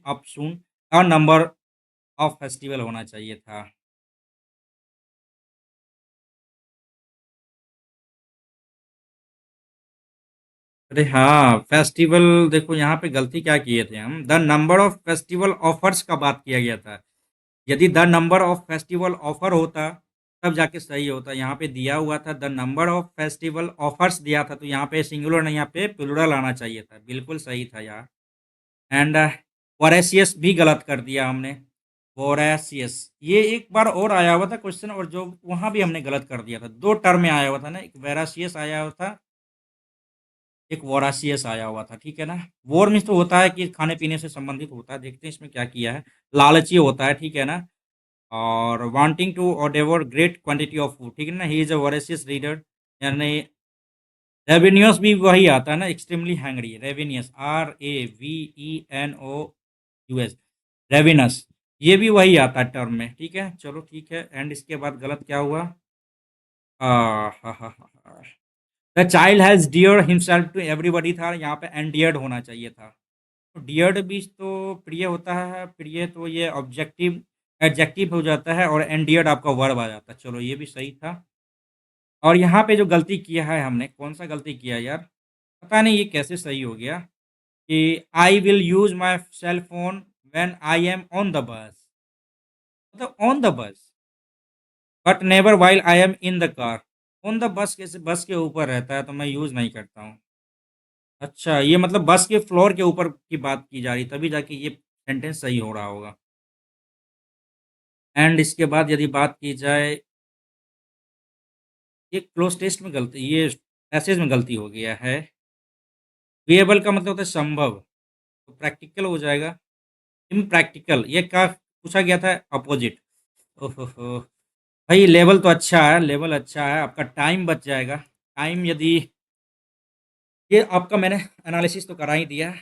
up सून, और नंबर ऑफ फेस्टिवल होना चाहिए था। अरे हाँ, फेस्टिवल, देखो यहाँ पे गलती क्या किए थे हम, the number of festival offers का बात किया गया था। यदि the number of festival offer होता तब जाके सही होता, यहाँ पे दिया हुआ था the number of festival offers दिया था, तो यहाँ पे सिंगुलर नहीं, यहाँ पे प्लूरल आना चाहिए था, बिल्कुल सही था यार। एंड वोरेशियस भी गलत कर दिया हमने, वोरेशियस, ये एक बार और आया हुआ था क्वेश्चन, और जो वहां भी हमने गलत कर दिया था, दो टर्म में आया हुआ था ना, एक वेराशियस आया हुआ था, एक वोराशियस आया हुआ था, ठीक है ना। वोर मीन्स तो होता है कि खाने पीने से संबंधित होता है, देखते हैं इसमें क्या किया है, लालची होता है, ठीक है ना। और वांटिंग टू और डेवोर ग्रेट क्वांटिटी ऑफ फूड, ठीक है ना, he is a voracious reader, यानी रेवेन्यूस भी वही आता है ना, एक्सट्रीमली हैंग्री, रेवेनियस, RAVENOUS, रेविनस, ये भी वही आता है टर्म में, ठीक है। चलो ठीक है, एंड इसके बाद गलत क्या हुआ, the child has dear himself to everybody था, यहाँ पे एंडियर्ड होना चाहिए था। तो डियर्ड भी तो प्रिय होता है, प्रिय तो ये ऑब्जेक्टिव एडजेक्टिव हो जाता है, और एंडियर्ड आपका वर्ब आ जाता है, चलो ये भी सही था। और यहाँ पे जो गलती किया है हमने, कौन सा गलती किया यार, पता नहीं ये कैसे सही हो गया, कि I will use my cell phone when I am on the bus, मतलब on the bus, but never while I am in the car. On the bus कैसे, बस के ऊपर रहता है तो मैं यूज नहीं करता हूँ। अच्छा, ये मतलब बस के फ्लोर के ऊपर की बात की जा रही, तभी जाके ये सेंटेंस सही हो रहा होगा। एंड इसके बाद यदि बात की जाए, ये क्लोज टेस्ट में गलती, ये पैसेज में गलती हो गया है। विएबल का मतलब होता है संभव, तो प्रैक्टिकल हो जाएगा, इम्प्रैक्टिकल, ये क्या पूछा गया था, अपोजिट। ओहो, भाई लेवल तो अच्छा है, लेवल अच्छा है, आपका टाइम बच जाएगा, टाइम यदि ये आपका मैंने एनालिसिस तो करा ही दिया है,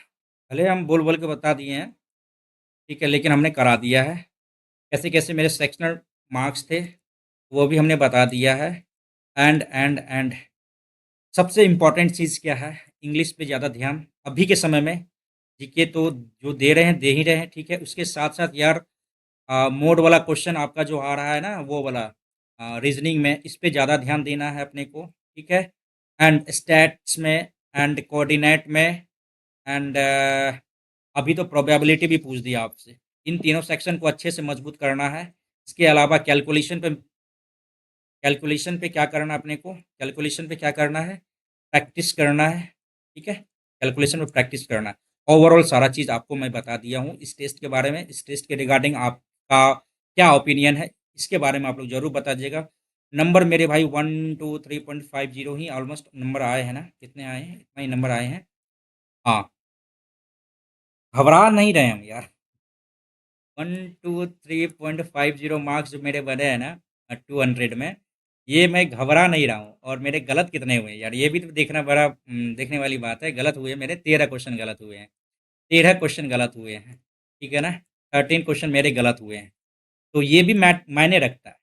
भले हम बोल-बोल के बता दिए हैं, ठीक है, लेकिन हमने करा दिया है। कैसे-कैसे मेरे सेक्शनल मार्क्स थे, वो भी हमने बता दिया है। एंड सबसे इम्पोर्टेंट चीज़ क्या है, इंग्लिश पे ज़्यादा ध्यान अभी के समय में, जीके तो जो दे रहे हैं, दे ही रहे हैं, ठीक है। उसके साथ-साथ यार मोड वाला क्वेश्चन आपका जो आ रहा है ना, वो वाला रीज़निंग में, इस पे ज़्यादा ध्यान देना है अपने को, ठीक है। एंड स्टैट्स में एंड कोऑर्डिनेट में एंड अभी तो प्रोबेबिलिटी भी पूछ दिया आपसे। इन तीनों सेक्शन को अच्छे से मजबूत करना है। इसके अलावा कैलकुलेशन पे क्या करना है अपने को, कैलकुलेशन पे क्या करना है, प्रैक्टिस करना है, ठीक है? कैलकुलेशन पे प्रैक्टिस करना है। ओवरऑल सारा चीज़ आपको मैं बता दिया हूँ इस टेस्ट के बारे में। इस टेस्ट के रिगार्डिंग आपका क्या ओपिनियन है, इसके बारे में आप लोग ज़रूर बता दीजिएगा। नंबर मेरे भाई 1, 2, 3.50 ही ऑलमोस्ट नंबर आए हैं ना? कितने आए हैं? इतना ही नंबर आए हैं। हाँ, घबरा नहीं रहे हम यार। 1, 2, 3.50 मार्क्स जो मेरे बने हैं ना 200 में, ये मैं घबरा नहीं रहा हूँ। और मेरे गलत कितने हुए यार, ये भी तो देखना बड़ा देखने वाली बात है। गलत हुए मेरे 13 क्वेश्चन गलत हुए हैं, 13 क्वेश्चन गलत हुए हैं, ठीक है ना। 13 क्वेश्चन मेरे गलत हुए हैं, तो ये भी मायने रखता है।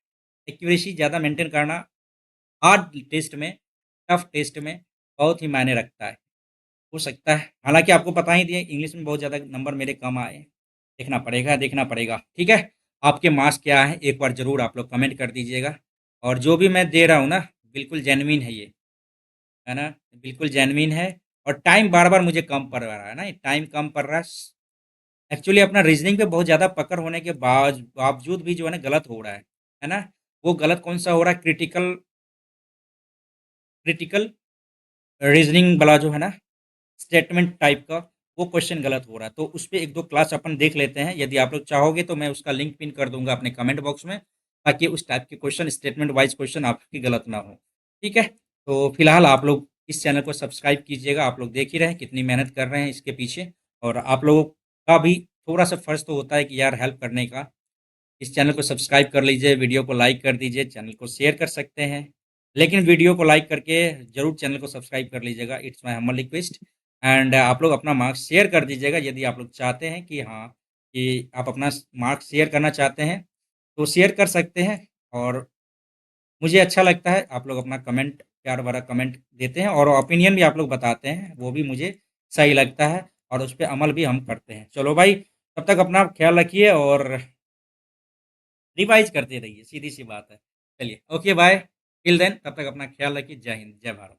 एक्यूरेसी ज़्यादा मेंटेन करना हार्ड टेस्ट में, टफ टेस्ट में बहुत ही मायने रखता है। हो सकता है, हालाँकि आपको पता ही दिए इंग्लिश में बहुत ज़्यादा नंबर मेरे कम आए हैं। देखना पड़ेगा, ठीक है? आपके मार्क्स क्या हैं, एक बार ज़रूर आप लोग कमेंट कर दीजिएगा। और जो भी मैं दे रहा हूँ ना, बिल्कुल जेनुइन है ये, है ना? बिल्कुल जेनुइन है। और टाइम बार-बार मुझे कम पड़ रहा है ना, टाइम कम पड़ रहा है। एक्चुअली अपना रीज़निंग पे बहुत ज़्यादा पकड़ होने के बावजूद भी जो है ना गलत हो रहा है ना? वो गलत कौन-सा हो रहा है, क्रिटिकल क्रिटिकल रीज़निंग वाला जो है ना, स्टेटमेंट टाइप का, वो क्वेश्चन गलत हो रहा है। तो उस पे 1-2 क्लास अपन देख लेते हैं। यदि आप लोग चाहोगे तो मैं उसका लिंक पिन कर दूँगा अपने कमेंट बॉक्स में, ताकि उस टाइप के क्वेश्चन स्टेटमेंट वाइज़ क्वेश्चन आपके गलत ना हो। ठीक है? तो फिलहाल आप लोग इस चैनल को सब्सक्राइब कीजिएगा। आप लोग देख ही रहे हैं कितनी मेहनत कर रहे हैं इसके पीछे, और आप लोगों का भी थोड़ा-सा फ़र्ज़ तो होता है कि यार हेल्प करने का। इस चैनल को सब्सक्राइब कर लीजिए, वीडियो को लाइक कर दीजिए, चैनल को शेयर कर सकते हैं। लेकिन वीडियो को लाइक करके ज़रूर चैनल को सब्सक्राइब कर लीजिएगा, it's my humble request. And आप लोग अपना मार्क्स शेयर कर दीजिएगा यदि आप लोग चाहते हैं कि हाँ, कि आप अपना मार्क्स शेयर करना चाहते हैं, तो शेयर कर सकते हैं। और मुझे अच्छा लगता है आप लोग अपना कमेंट, प्यार भरा कमेंट देते हैं और ओपिनियन भी आप लोग बताते हैं, वो भी मुझे सही लगता है और उस पे अमल भी हम करते हैं। चलो भाई, तब तक अपना ख्याल रखिए और रिवाइज़ करते रहिए, सीधी-सी बात है। चलिए, ओके बाय, टिल देन तब तक अपना ख़्याल रखिए। जय हिंद, जय भारत।